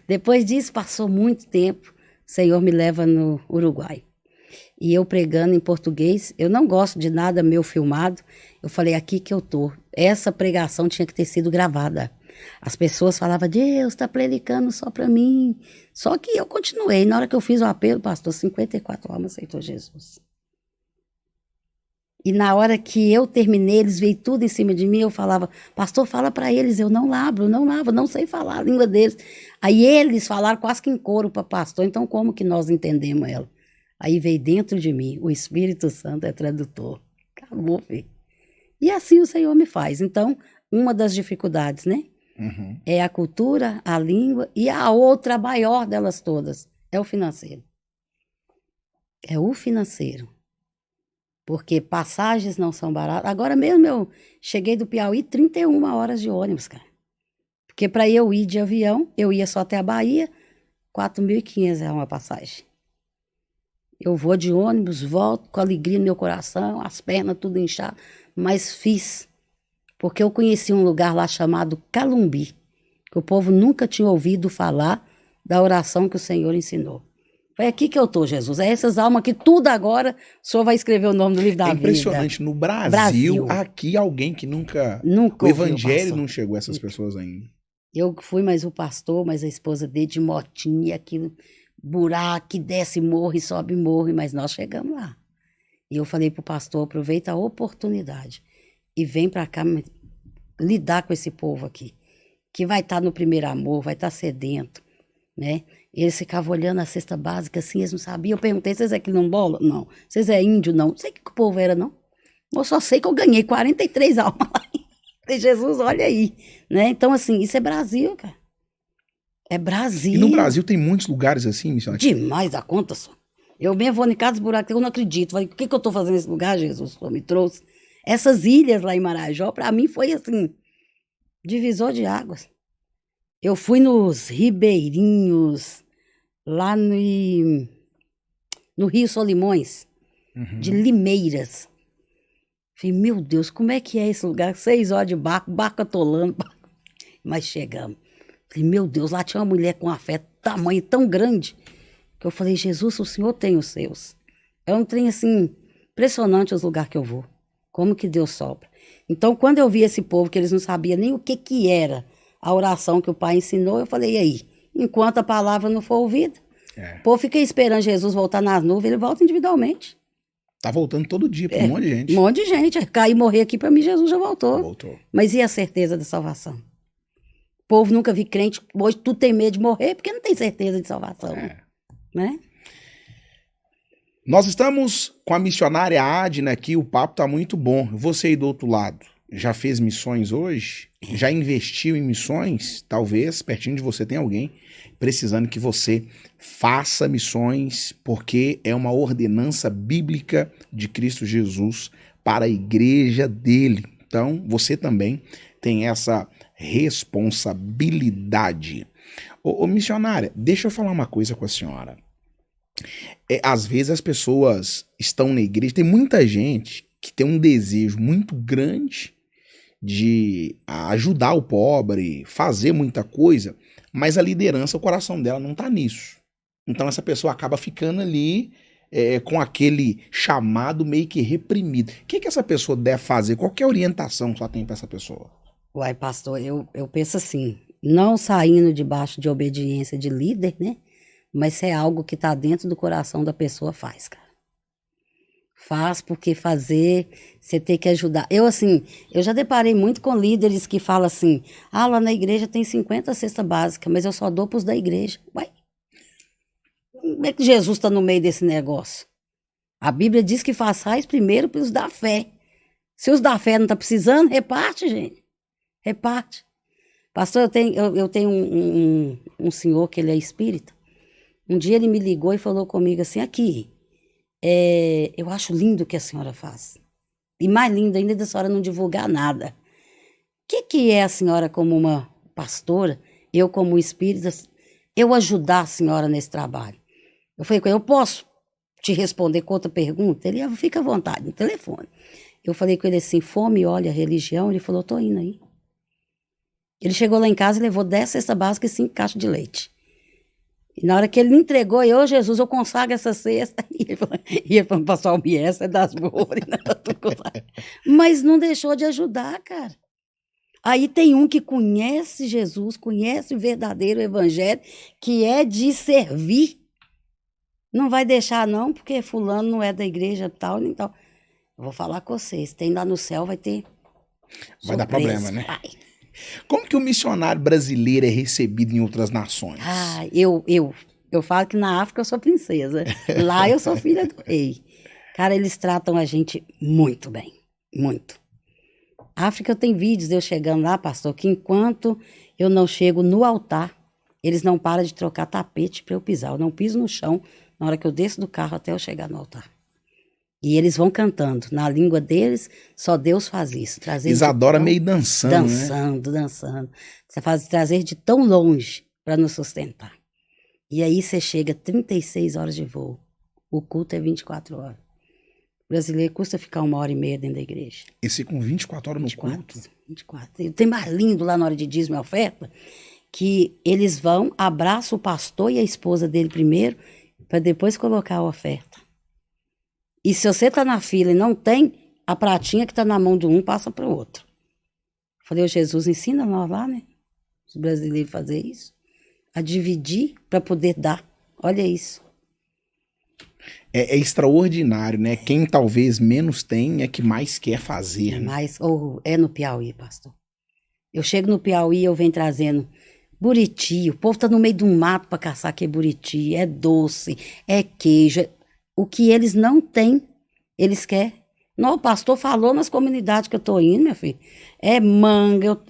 Depois disso, passou muito tempo, o Senhor me leva no Uruguai. E eu pregando em português, eu não gosto de nada meu filmado, eu falei, aqui que eu tô. Essa pregação tinha que ter sido gravada. As pessoas falavam, Deus está predicando só para mim. Só que eu continuei, na hora que eu fiz o apelo, pastor, 54 almas aceitou Jesus. E na hora que eu terminei, eles veio tudo em cima de mim, eu falava, pastor, fala para eles, eu não lavo, não sei falar a língua deles. Aí eles falaram quase que em coro para pastor, então como que nós entendemos ela? Aí veio dentro de mim, o Espírito Santo é tradutor. Acabou, filho. E assim o Senhor me faz. Então, uma das dificuldades, né? Uhum. É a cultura, a língua, e a outra maior delas todas é o financeiro. É o financeiro. Porque passagens não são baratas. Agora mesmo eu cheguei do Piauí 31 horas de ônibus, cara. Porque para eu ir de avião, eu ia só até a Bahia, 4.500 é uma passagem. Eu vou de ônibus, volto com alegria no meu coração, as pernas tudo inchadas, mas fiz. Porque eu conheci um lugar lá chamado Calumbi, que o povo nunca tinha ouvido falar da oração que o Senhor ensinou. Foi aqui que eu tô, Jesus. É essas almas que tudo agora o Senhor vai escrever o nome do livro da vida. É impressionante. No Brasil, aqui alguém que nunca o evangelho não chegou a essas pessoas ainda. Eu fui mais o pastor, mas a esposa dele de motinha, aquilo, buraco, que desce morro e sobe morro, mas nós chegamos lá. E eu falei pro pastor, aproveita a oportunidade e vem para cá lidar com esse povo aqui, que vai estar no primeiro amor, vai estar sedento, né? Eles ficavam olhando a cesta básica assim, eles não sabiam. Eu perguntei, vocês é quilombola? Não. Vocês é índio? Não. Não sei o que o povo era, não. Eu só sei que eu ganhei 43 almas lá. Falei, Jesus, olha aí, né? Então, assim, isso é Brasil, cara. É Brasil. E no Brasil tem muitos lugares assim, missionário? Demais da conta, só. Eu mesmo vou em casa dos buracos, eu não acredito. Falei, o que eu tô fazendo nesse lugar, Jesus? O Senhor me trouxe. Essas ilhas lá em Marajó, para mim foi assim, divisor de águas. Eu fui nos ribeirinhos, lá no Rio Solimões, de Limeiras. Falei, meu Deus, como é que é esse lugar? 6 horas de barco atolando, mas chegamos. Falei, meu Deus, lá tinha uma mulher com uma fé tamanho tão grande, que eu falei, Jesus, o Senhor tem os seus. É um trem assim, impressionante os lugares que eu vou. Como que Deus sopra. Então, quando eu vi esse povo, que eles não sabiam nem o que era a oração que o Pai ensinou, eu falei, e aí? Enquanto a palavra não for ouvida, o povo fica esperando Jesus voltar nas nuvens, ele volta individualmente. Tá voltando todo dia para um monte de gente. Um monte de gente. Cair e morrer aqui, para mim, Jesus já voltou. Voltou. Mas e a certeza da salvação? O povo nunca vi crente, hoje tudo tem medo de morrer, porque não tem certeza de salvação. Né? Nós estamos com a missionária Adna aqui, o papo tá muito bom. Você aí do outro lado, já fez missões hoje? Já investiu em missões? Talvez pertinho de você tem alguém precisando que você faça missões, porque é uma ordenança bíblica de Cristo Jesus para a igreja dele. Então, você também tem essa responsabilidade. Ô missionária, deixa eu falar uma coisa com a senhora. Às vezes as pessoas estão na igreja, tem muita gente que tem um desejo muito grande de ajudar o pobre, fazer muita coisa, mas a liderança, o coração dela não tá nisso. Então essa pessoa acaba ficando ali com aquele chamado meio que reprimido. O que essa pessoa deve fazer? Qual que é a orientação que ela tem para essa pessoa? Uai, pastor, eu penso assim, não saindo debaixo de obediência de líder, né? Mas se é algo que tá dentro do coração da pessoa, faz, cara. Faz porque fazer, você tem que ajudar. Eu já deparei muito com líderes que falam assim, lá na igreja tem 50 cestas básicas, mas eu só dou pros da igreja. Uai, como é que Jesus está no meio desse negócio? A Bíblia diz que façais primeiro pros da fé. Se os da fé não tá precisando, reparte, gente. Reparte. Pastor, eu tenho um senhor que ele é espírita. Um dia ele me ligou e falou comigo assim, aqui, eu acho lindo o que a senhora faz. E mais lindo ainda da senhora não divulgar nada. O que é a senhora como uma pastora, eu como espírita, eu ajudar a senhora nesse trabalho? Eu falei com ele, eu posso te responder com outra pergunta? Ele, fica à vontade, no telefone. Eu falei com ele assim, fome, olha, religião? Ele falou, tô indo aí. Ele chegou lá em casa e levou 10 cestas básicas e 5 caixas de leite. E na hora que ele me entregou, Jesus, eu consagro essa cesta. E ele falou, pastor Almir, essa é das boas. Mas não deixou de ajudar, cara. Aí tem um que conhece Jesus, conhece o verdadeiro evangelho, que é de servir. Não vai deixar não, porque fulano não é da igreja tal, nem tal. Eu vou falar com vocês, tem lá no céu, vai ter Vai dar surpresa. problema, né? Como que o missionário brasileiro é recebido em outras nações? Eu falo que na África eu sou princesa. Lá eu sou filha do rei. Cara, eles tratam a gente muito bem. Muito. África eu tenho vídeos de eu chegando lá, pastor, que enquanto eu não chego no altar, eles não param de trocar tapete para eu pisar. Eu não piso no chão na hora que eu desço do carro até eu chegar no altar. E eles vão cantando. Na língua deles, só Deus faz isso. Isadora meio dançando, né? Dançando. Você faz trazer de tão longe para nos sustentar. E aí você chega 36 horas de voo. O culto é 24 horas. O brasileiro custa ficar 1h30 dentro da igreja. Esse com 24 horas no culto? 24. E tem mais lindo lá na hora de dízimo e oferta, que eles vão, abraçam o pastor e a esposa dele primeiro, para depois colocar a oferta. E se você tá na fila e não tem, a pratinha que tá na mão de um passa para o outro. Falei, Jesus, ensina nós lá, né? Os brasileiros fazer isso. A dividir para poder dar. Olha isso. É extraordinário, né? Quem talvez menos tem é que mais quer fazer, né? Mas é no Piauí, pastor. Eu chego no Piauí e eu venho trazendo buriti. O povo tá no meio de um mato para caçar que é buriti. É doce, é queijo. O que eles não têm, eles querem. Não, o pastor falou nas comunidades que eu tô indo, minha filha. É manga,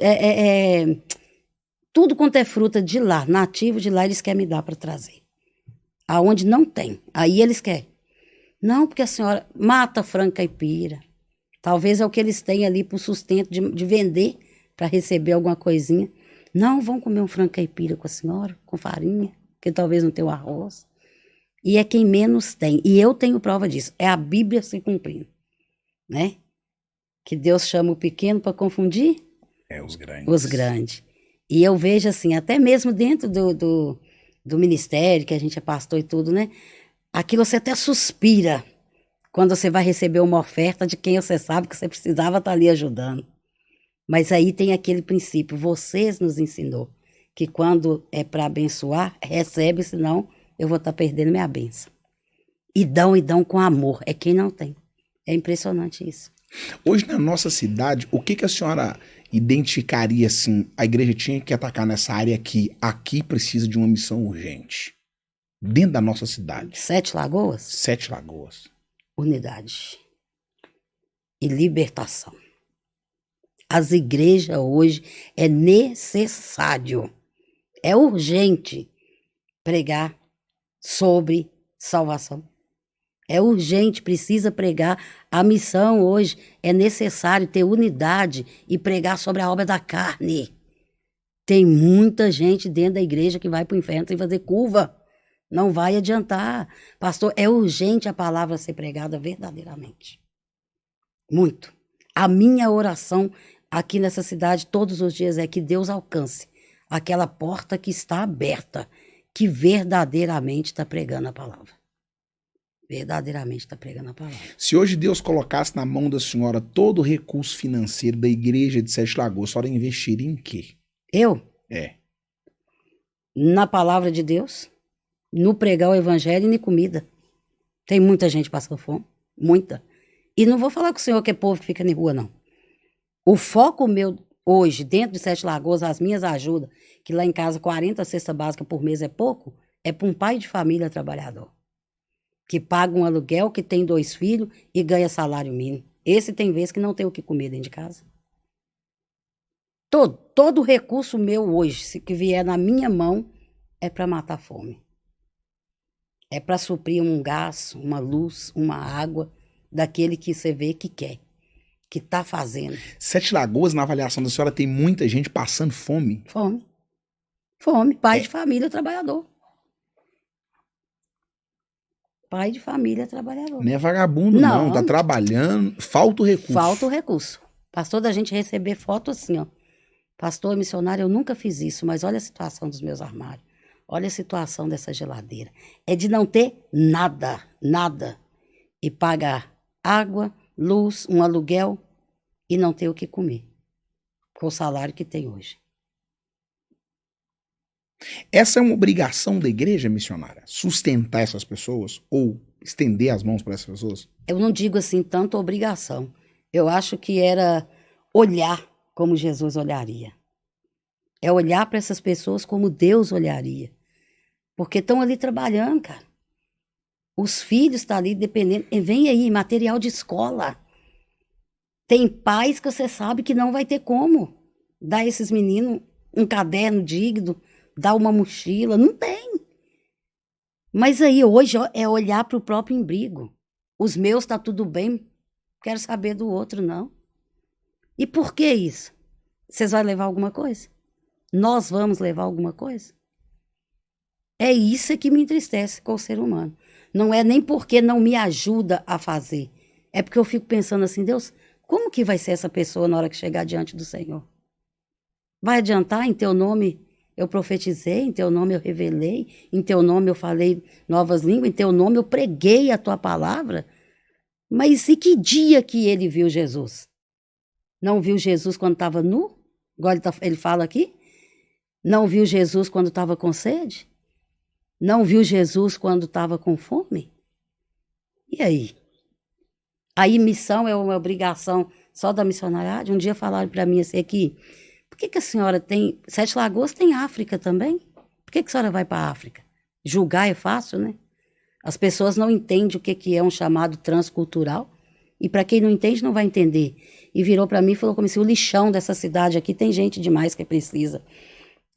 tudo quanto é fruta de lá, nativo de lá, eles querem me dar para trazer. Aonde não tem, aí eles querem. Não, porque a senhora mata frango caipira. Talvez é o que eles têm ali para o sustento de vender, para receber alguma coisinha. Não, vão comer um frango caipira com a senhora, com farinha, porque talvez não tenha o arroz. E é quem menos tem. E eu tenho prova disso. É a Bíblia se cumprindo. Né? Que Deus chama o pequeno para confundir os grandes. Os grandes. E eu vejo assim, até mesmo dentro do ministério, que a gente é pastor e tudo, né? Aquilo você até suspira quando você vai receber uma oferta de quem você sabe que você precisava estar ali ajudando. Mas aí tem aquele princípio, vocês nos ensinou que quando é para abençoar, recebe, senão eu vou estar perdendo minha bênção. E dão com amor, é quem não tem. É impressionante isso. Hoje na nossa cidade, o que a senhora identificaria assim, a igreja tinha que atacar nessa área aqui precisa de uma missão urgente? Dentro da nossa cidade. 7 Lagoas? 7 Lagoas. Unidade. E libertação. As igrejas hoje é necessário, é urgente pregar sobre salvação. É urgente, precisa pregar. A missão hoje é necessário ter unidade e pregar sobre a obra da carne. Tem muita gente dentro da igreja que vai para o inferno sem fazer curva. Não vai adiantar. Pastor, é urgente a palavra ser pregada verdadeiramente. Muito. A minha oração aqui nessa cidade todos os dias é que Deus alcance aquela porta que está aberta, que verdadeiramente está pregando a palavra. Verdadeiramente está pregando a palavra. Se hoje Deus colocasse na mão da senhora todo o recurso financeiro da igreja de 7 Lagoas, a senhora investiria em quê? Eu? Na palavra de Deus, no pregar o evangelho e na comida. Tem muita gente passando fome, muita. E não vou falar com o senhor que é povo que fica na rua, não. O foco meu hoje, dentro de 7 Lagoas, as minhas ajudas, que lá em casa 40 cestas básicas por mês é pouco, é para um pai de família trabalhador, que paga um aluguel, que tem 2 filhos e ganha salário mínimo. Esse tem vezes que não tem o que comer dentro de casa. Todo recurso meu hoje, se que vier na minha mão, é para matar a fome. É para suprir um gás, uma luz, uma água daquele que você vê que quer, que tá fazendo. Sete Lagoas, na avaliação da senhora, tem muita gente passando fome? Fome. Fome. Pai de família trabalhador. Pai de família trabalhador. Não é vagabundo, não. Tá trabalhando, falta o recurso. Falta o recurso. Pastor, da gente receber foto assim, ó. Pastor missionário, eu nunca fiz isso, mas olha a situação dos meus armários. Olha a situação dessa geladeira. É de não ter nada, nada. E pagar água, luz, um aluguel e não ter o que comer. Com o salário que tem hoje. Essa é uma obrigação da igreja missionária? Sustentar essas pessoas? Ou estender as mãos para essas pessoas? Eu não digo assim tanto obrigação. Eu acho que era olhar como Jesus olharia. É olhar para essas pessoas como Deus olharia. Porque estão ali trabalhando, cara. Os filhos estão ali dependendo. Vem aí, material de escola. Tem pais que você sabe que não vai ter como dar a esses meninos um caderno digno, dar uma mochila. Não tem. Mas aí hoje ó, é olhar para o próprio embrigo. Os meus tá tudo bem, quero saber do outro, não. E por que isso? Vocês vão levar alguma coisa? Nós vamos levar alguma coisa? É isso que me entristece com o ser humano. Não é nem porque não me ajuda a fazer. É porque eu fico pensando assim, Deus, como que vai ser essa pessoa na hora que chegar diante do Senhor? Vai adiantar? Em teu nome eu profetizei, em teu nome eu revelei, em teu nome eu falei novas línguas, em teu nome eu preguei a tua palavra. Mas e que dia que ele viu Jesus? Não viu Jesus quando estava nu? Igual ele fala aqui? Não viu Jesus quando estava com sede? Não viu Jesus quando estava com fome? E aí? Aí missão é uma obrigação só da missionariedade? Um dia falaram para mim assim aqui, por que a senhora tem... Sete Lagoas tem África também? Por que a senhora vai para a África? Julgar é fácil, né? As pessoas não entendem o que é um chamado transcultural. E para quem não entende, não vai entender. E virou para mim e falou como assim, o lixão dessa cidade aqui tem gente demais que precisa.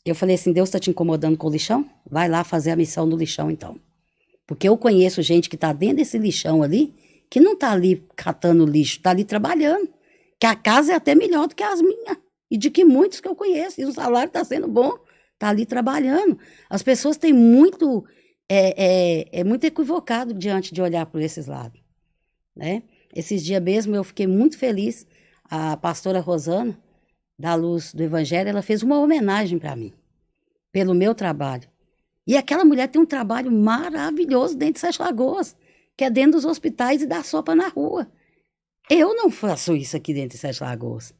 Eu falei assim, Deus está te incomodando com o lixão? Vai lá fazer a missão do lixão, então. Porque eu conheço gente que está dentro desse lixão ali, que não está ali catando lixo, está ali trabalhando. Que a casa é até melhor do que as minhas. E de que muitos que eu conheço. E o salário está sendo bom, está ali trabalhando. As pessoas têm muito... muito equivocado diante de olhar por esses lados. Né? Esses dias mesmo eu fiquei muito feliz. A pastora Rosana, da Luz do Evangelho, ela fez uma homenagem para mim, pelo meu trabalho. E aquela mulher tem um trabalho maravilhoso dentro de Sete Lagoas, que é dentro dos hospitais e dá sopa na rua. Eu não faço isso aqui dentro de Sete Lagoas.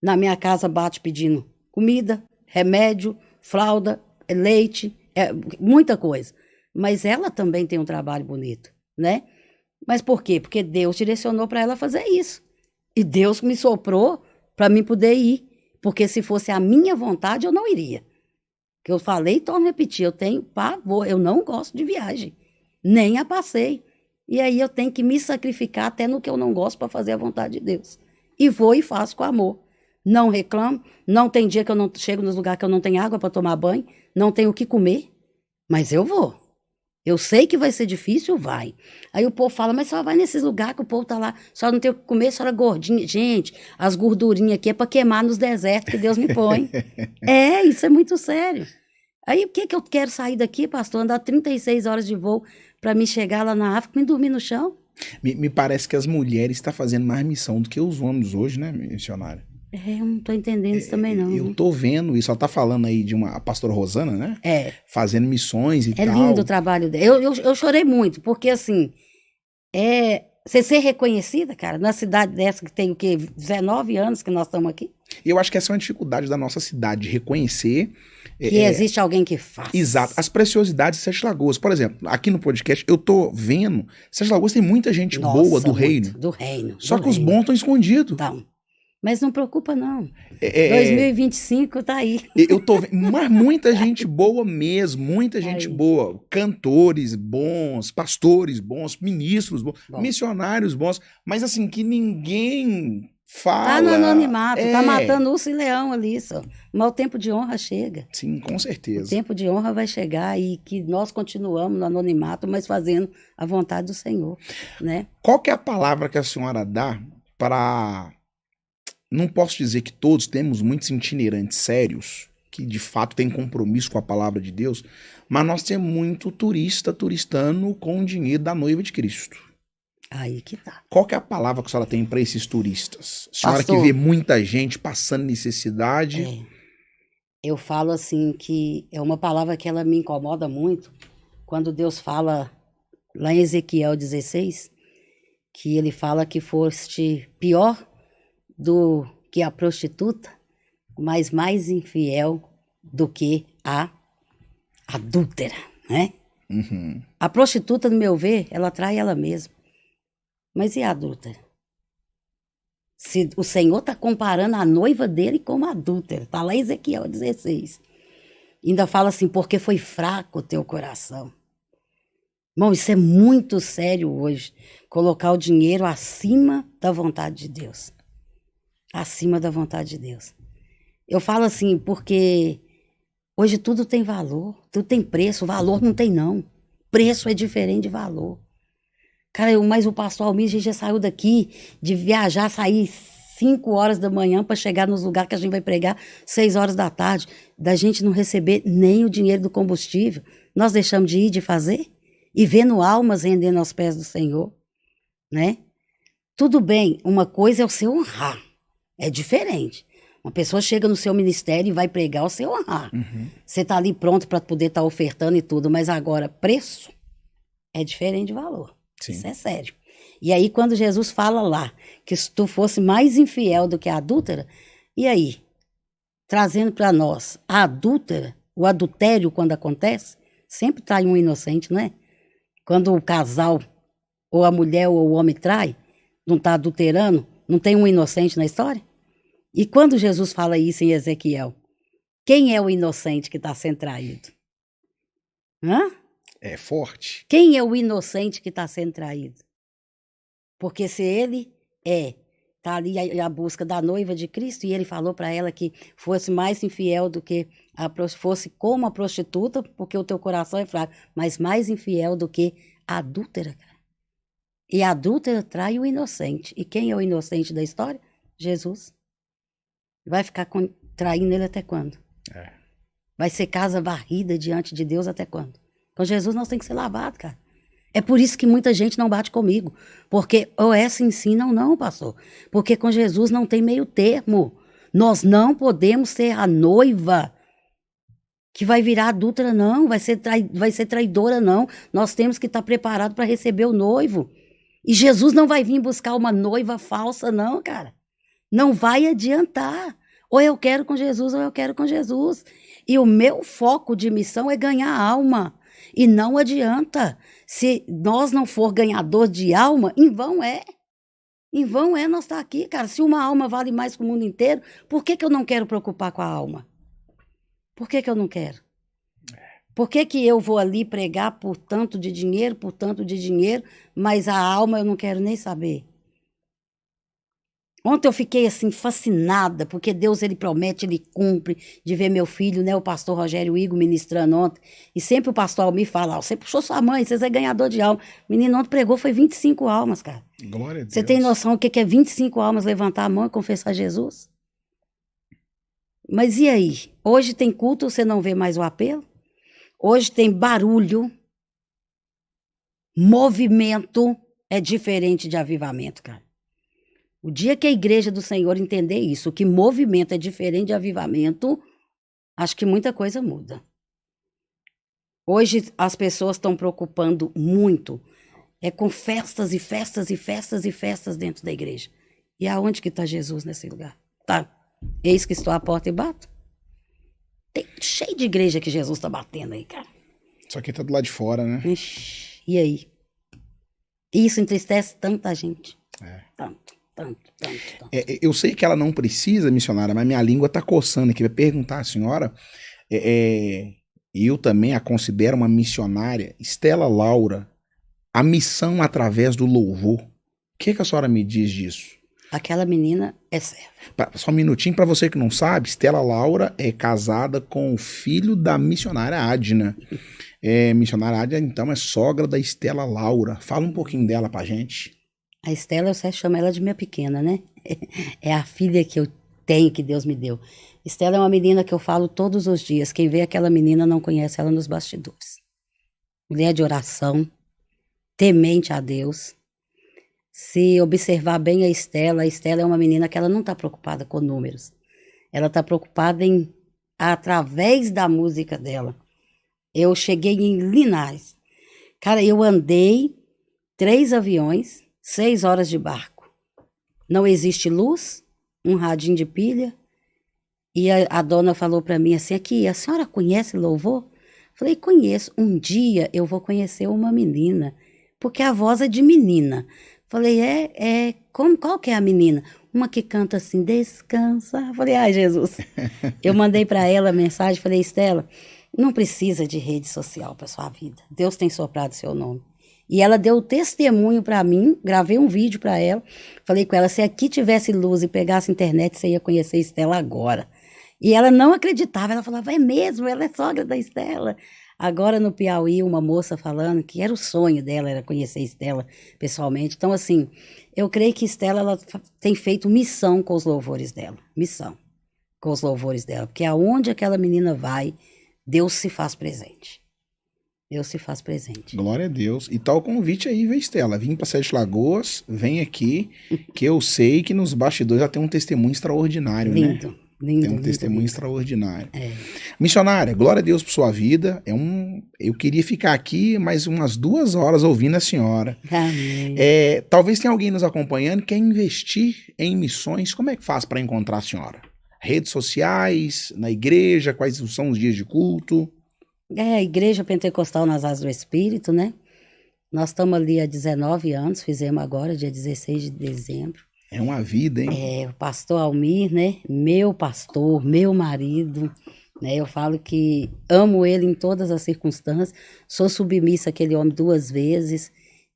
Na minha casa bate pedindo comida, remédio, fralda, leite, muita coisa. Mas ela também tem um trabalho bonito, né? Mas por quê? Porque Deus direcionou para ela fazer isso. E Deus me soprou para mim poder ir. Porque se fosse a minha vontade, eu não iria. Que eu falei e torno a repetir, eu tenho pavor, eu não gosto de viagem. Nem a passei. E aí eu tenho que me sacrificar até no que eu não gosto para fazer a vontade de Deus. E vou e faço com amor. Não reclamo, não tem dia que eu não chego nos lugares que eu não tenho água para tomar banho, não tenho o que comer, mas eu vou. Eu sei que vai ser difícil, vai. Aí o povo fala, mas só vai nesses lugares que o povo tá lá, só não tem o que comer, só era gordinha. Gente, as gordurinhas aqui é para queimar nos desertos que Deus me põe. Isso é muito sério. Aí o que eu quero sair daqui, pastor? Andar 36 horas de voo para me chegar lá na África e dormir no chão? Me parece que as mulheres estão fazendo mais missão do que os homens hoje, né, missionário? Eu não tô entendendo isso também, não. Eu tô vendo isso. Ela tá falando aí de a pastora Rosana, né? Fazendo missões e tal. É lindo o trabalho dela. Eu chorei muito, porque assim, você ser reconhecida, cara, na cidade dessa que tem o quê? 19 anos que nós estamos aqui. E eu acho que essa é uma dificuldade da nossa cidade, de reconhecer... Que existe alguém que faz. Exato. As preciosidades de Sete Lagoas. Por exemplo, aqui no podcast, eu tô vendo... Sete Lagoas tem muita gente boa do reino. Do reino. Só que os bons estão escondidos. Então, mas não preocupa, não. 2025 tá aí. Eu tô vendo, mas muita gente boa mesmo, muita gente boa. Cantores bons, pastores bons, ministros bons, missionários bons. Mas assim, que ninguém Tá no fala. anonimato, tá matando urso e leão ali, só. Mas o tempo de honra chega. Sim, com O certeza. tempo de honra vai chegar e que nós continuamos no anonimato, mas fazendo a vontade do Senhor, né? Qual que é a palavra que a senhora dá para... Não posso dizer que todos temos muitos itinerantes sérios, que de fato têm compromisso com a palavra de Deus, mas nós temos muito turistando com o dinheiro da noiva de Cristo. Aí que tá. Qual que é a palavra que a senhora tem para esses turistas? A senhora Pastor, que vê muita gente passando necessidade. eu falo assim que é uma palavra que ela me incomoda muito, quando Deus fala lá em Ezequiel 16, que ele fala que foste pior do que a prostituta, mas mais infiel do que a adúltera, né? Uhum. A prostituta, no meu ver, ela trai ela mesma. Mas e a adúltera? Se o Senhor está comparando a noiva dele com a adúltera, está lá em Ezequiel 16. Ainda fala assim, porque foi fraco o teu coração. Bom, isso é muito sério hoje, colocar o dinheiro acima da vontade de Deus. Acima da vontade de Deus. Eu falo assim, porque hoje tudo tem valor, tudo tem preço, valor não tem não. Preço é diferente de valor. Cara, mas o pastor Almir já saiu daqui de viajar, sair 5 horas da manhã para chegar nos lugares que a gente vai pregar 6 horas da tarde, da gente não receber nem o dinheiro do combustível. Nós deixamos de ir, de fazer, e vendo almas rendendo aos pés do Senhor, né? Tudo bem, uma coisa é o seu honrar, é diferente. Uma pessoa chega no seu ministério e vai pregar o seu honrar. Uhum. Você está ali pronto para poder estar ofertando e tudo, mas agora preço é diferente de valor. Sim. Isso é sério. E aí, quando Jesus fala lá que se tu fosse mais infiel do que a adúltera, e aí? Trazendo para nós a adúltera, o adultério, quando acontece, sempre trai um inocente, não é? Quando o casal, ou a mulher ou o homem trai, não está adulterando, não tem um inocente na história? E quando Jesus fala isso em Ezequiel, quem é o inocente que está sendo traído? Hã? É forte. Quem é o inocente que está sendo traído? Porque se ele está ali à busca da noiva de Cristo, e ele falou para ela que fosse mais infiel do que fosse como a prostituta, porque o teu coração é fraco, mas mais infiel do que a adúltera. E a adúltera trai o inocente. E quem é o inocente da história? Jesus. Vai ficar traindo ele até quando? Vai ser casa varrida diante de Deus até quando? Com Jesus nós temos que ser lavados, cara. É por isso que muita gente não bate comigo. Porque ou é se ensina ou não, pastor. Porque com Jesus não tem meio termo. Nós não podemos ser a noiva que vai virar adúltera, não. Vai ser traidora, não. Nós temos que estar preparados para receber o noivo. E Jesus não vai vir buscar uma noiva falsa, não, cara. Não vai adiantar. Ou eu quero com Jesus, ou eu quero com Jesus. E o meu foco de missão é ganhar alma. E não adianta. Se nós não for ganhador de alma, em vão é. Em vão é nós estar aqui, cara. Se uma alma vale mais que o mundo inteiro, por que eu não quero preocupar com a alma? Por que eu não quero? Por que eu vou ali pregar por tanto de dinheiro, mas a alma eu não quero nem saber? Ontem eu fiquei assim fascinada, porque Deus ele promete, ele cumpre, de ver meu filho, né, o pastor Rogério Igor ministrando ontem, e sempre o pastor Almir fala, você puxou sua mãe, você é ganhador de alma. O menino ontem pregou, foi 25 almas, cara. Glória a Deus. Você tem noção o que é 25 almas levantar a mão e confessar Jesus? Mas e aí? Hoje tem culto, você não vê mais o apelo? Hoje tem barulho, movimento, é diferente de avivamento, cara. O dia que a igreja do Senhor entender isso, que movimento é diferente de avivamento, acho que muita coisa muda. Hoje as pessoas estão preocupando muito com festas e festas e festas e festas dentro da igreja. E aonde que está Jesus nesse lugar? Tá. Eis que estou à porta e bato. Tem cheio de igreja que Jesus está batendo aí, cara. Só que tá do lado de fora, né? Ixi, e aí? Isso entristece tanta gente. Tanto. Eu sei que ela não precisa, missionária, mas minha língua tá coçando aqui. Vai perguntar à senhora. Eu também a considero uma missionária. Estela Laura, a missão através do louvor. O que a senhora me diz disso? Aquela menina é serva. Só um minutinho para você que não sabe, Estela Laura é casada com o filho da missionária Adna. Missionária Adna, então, é sogra da Estela Laura. Fala um pouquinho dela pra gente. A Estela, eu chamo ela de minha pequena, né? É a filha que eu tenho, que Deus me deu. Estela é uma menina que eu falo todos os dias. Quem vê aquela menina não conhece ela nos bastidores. Mulher de oração, temente a Deus. Se observar bem a Estela é uma menina que ela não está preocupada com números. Ela está preocupada em, através da música dela. Eu cheguei em Linares. Cara, eu andei 3 aviões, 6 horas de barco. Não existe luz, um radinho de pilha. E a dona falou para mim assim, aqui, a senhora conhece louvor? Falei, conheço. Um dia eu vou conhecer uma menina, porque a voz é de menina. Falei, qual que é a menina? Uma que canta assim, descansa. Falei, ai, Jesus. Eu mandei para ela a mensagem, falei, Estela, não precisa de rede social para sua vida. Deus tem soprado seu nome. E ela deu testemunho para mim, gravei um vídeo para ela. Falei com ela, se aqui tivesse luz e pegasse internet, você ia conhecer a Estela agora. E ela não acreditava, ela falava, é mesmo, ela é sogra da Estela. Agora no Piauí, uma moça falando que era o sonho dela, era conhecer Estela pessoalmente. Então, assim, eu creio que Estela ela tem feito missão com os louvores dela. Missão com os louvores dela. Porque aonde aquela menina vai, Deus se faz presente. Deus se faz presente. Glória a Deus. E tá o convite aí, viu, Estela? Vim para Sete Lagoas, vem aqui, que eu sei que nos bastidores já tem um testemunho extraordinário, Lindo. né? Lindo, tem um lindo, testemunho lindo. extraordinário. Missionária, glória a Deus por sua vida. Eu queria ficar aqui mais umas 2 horas ouvindo a senhora. Amém. Talvez tenha alguém nos acompanhando que quer investir em missões. Como é que faz para encontrar a senhora? Redes sociais, na igreja, quais são os dias de culto? A Igreja Pentecostal nas Asas do Espírito, né? Nós estamos ali há 19 anos, fizemos agora, dia 16 de dezembro. É uma vida, hein? O pastor Almir, né? Meu pastor, meu marido, né? Eu falo que amo ele em todas as circunstâncias, sou submissa àquele homem 2 vezes.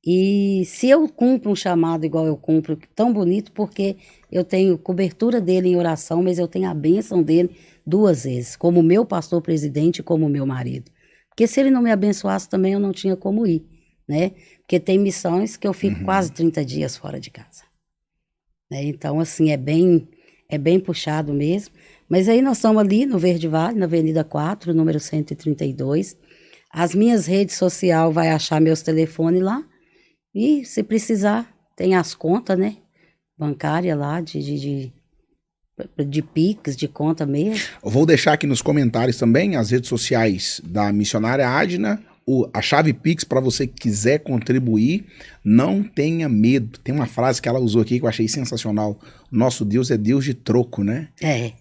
E se eu cumpro um chamado igual eu cumpro, tão bonito, porque eu tenho cobertura dele em oração, mas eu tenho a bênção dele 2 vezes, como meu pastor presidente e como meu marido. Porque se ele não me abençoasse também, eu não tinha como ir, né? Porque tem missões que eu fico quase 30 dias fora de casa. Então, assim, é bem puxado mesmo. Mas aí nós estamos ali no Verde Vale, na Avenida 4, número 132. As minhas redes sociais vai achar meus telefones lá. E se precisar, tem as contas, né? Bancária lá, de Pix, de conta mesmo. Eu vou deixar aqui nos comentários também as redes sociais da missionária Adna, a chave Pix para você que quiser contribuir. Não tenha medo. Tem uma frase que ela usou aqui que eu achei sensacional. Nosso Deus é Deus de troco, né?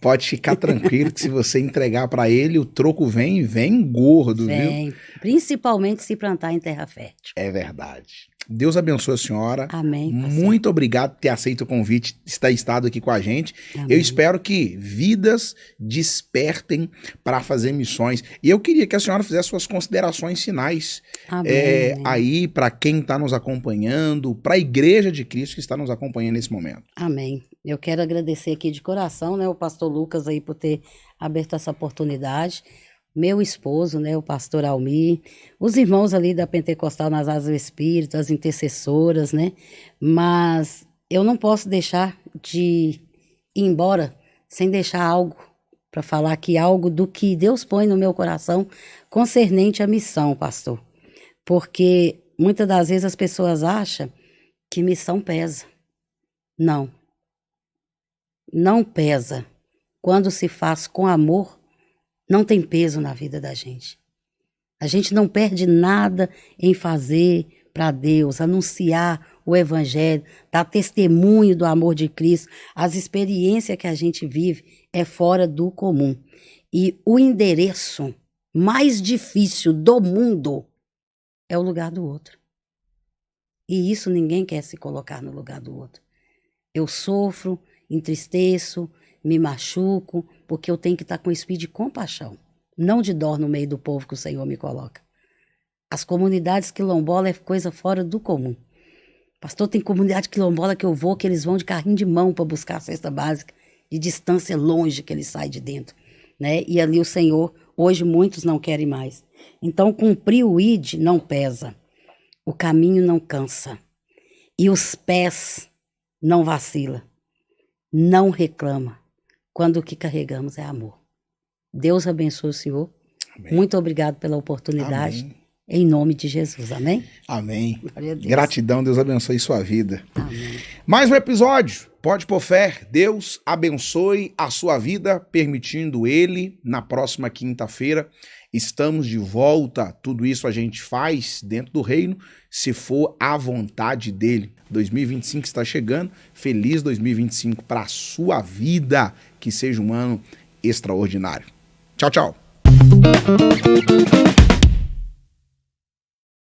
Pode ficar tranquilo que se você entregar para ele, o troco vem gordo, viu? Principalmente se plantar em terra fértil. É verdade. Deus abençoe a senhora. Amém. Muito obrigado por ter aceito o convite, ter estado aqui com a gente. Amém. Eu espero que vidas despertem para fazer missões. E eu queria que a senhora fizesse suas considerações finais. Amém. Aí para quem está nos acompanhando, para a Igreja de Cristo que está nos acompanhando nesse momento. Amém. Eu quero agradecer aqui de coração, né, o pastor Lucas aí por ter aberto essa oportunidade. Meu esposo, né, o pastor Almir, os irmãos ali da Pentecostal nas Asas do Espírito, as intercessoras, né, mas eu não posso deixar de ir embora sem deixar algo para falar aqui, algo do que Deus põe no meu coração concernente à missão, pastor, porque muitas das vezes as pessoas acham que missão pesa. Não pesa. Quando se faz com amor, não tem peso na vida da gente. A gente não perde nada em fazer para Deus, anunciar o Evangelho, dar testemunho do amor de Cristo. As experiências que a gente vive é fora do comum. E o endereço mais difícil do mundo é o lugar do outro. E isso ninguém quer se colocar no lugar do outro. Eu sofro, entristeço, me machuco, porque eu tenho que estar com espírito de compaixão, não de dor no meio do povo que o Senhor me coloca. As comunidades quilombolas é coisa fora do comum, Pastor, tem comunidade quilombola que eu vou, que eles vão de carrinho de mão para buscar a cesta básica, de distância longe que eles saem de dentro, né? E ali o Senhor, hoje muitos não querem mais. Então, cumprir o ID não pesa, o caminho não cansa, e os pés não vacila, não reclama, quando o que carregamos é amor. Deus abençoe o senhor. Amém. Muito obrigado pela oportunidade. Amém. Em nome de Jesus, amém? Amém. Gratidão, Deus abençoe sua vida. Amém. Mais um episódio, Pode Pôr Fé. Deus abençoe a sua vida, permitindo Ele, na próxima quinta-feira, estamos de volta. Tudo isso a gente faz dentro do reino, se for a vontade dEle. 2025 está chegando, feliz 2025 para a sua vida, que seja um ano extraordinário. Tchau, tchau.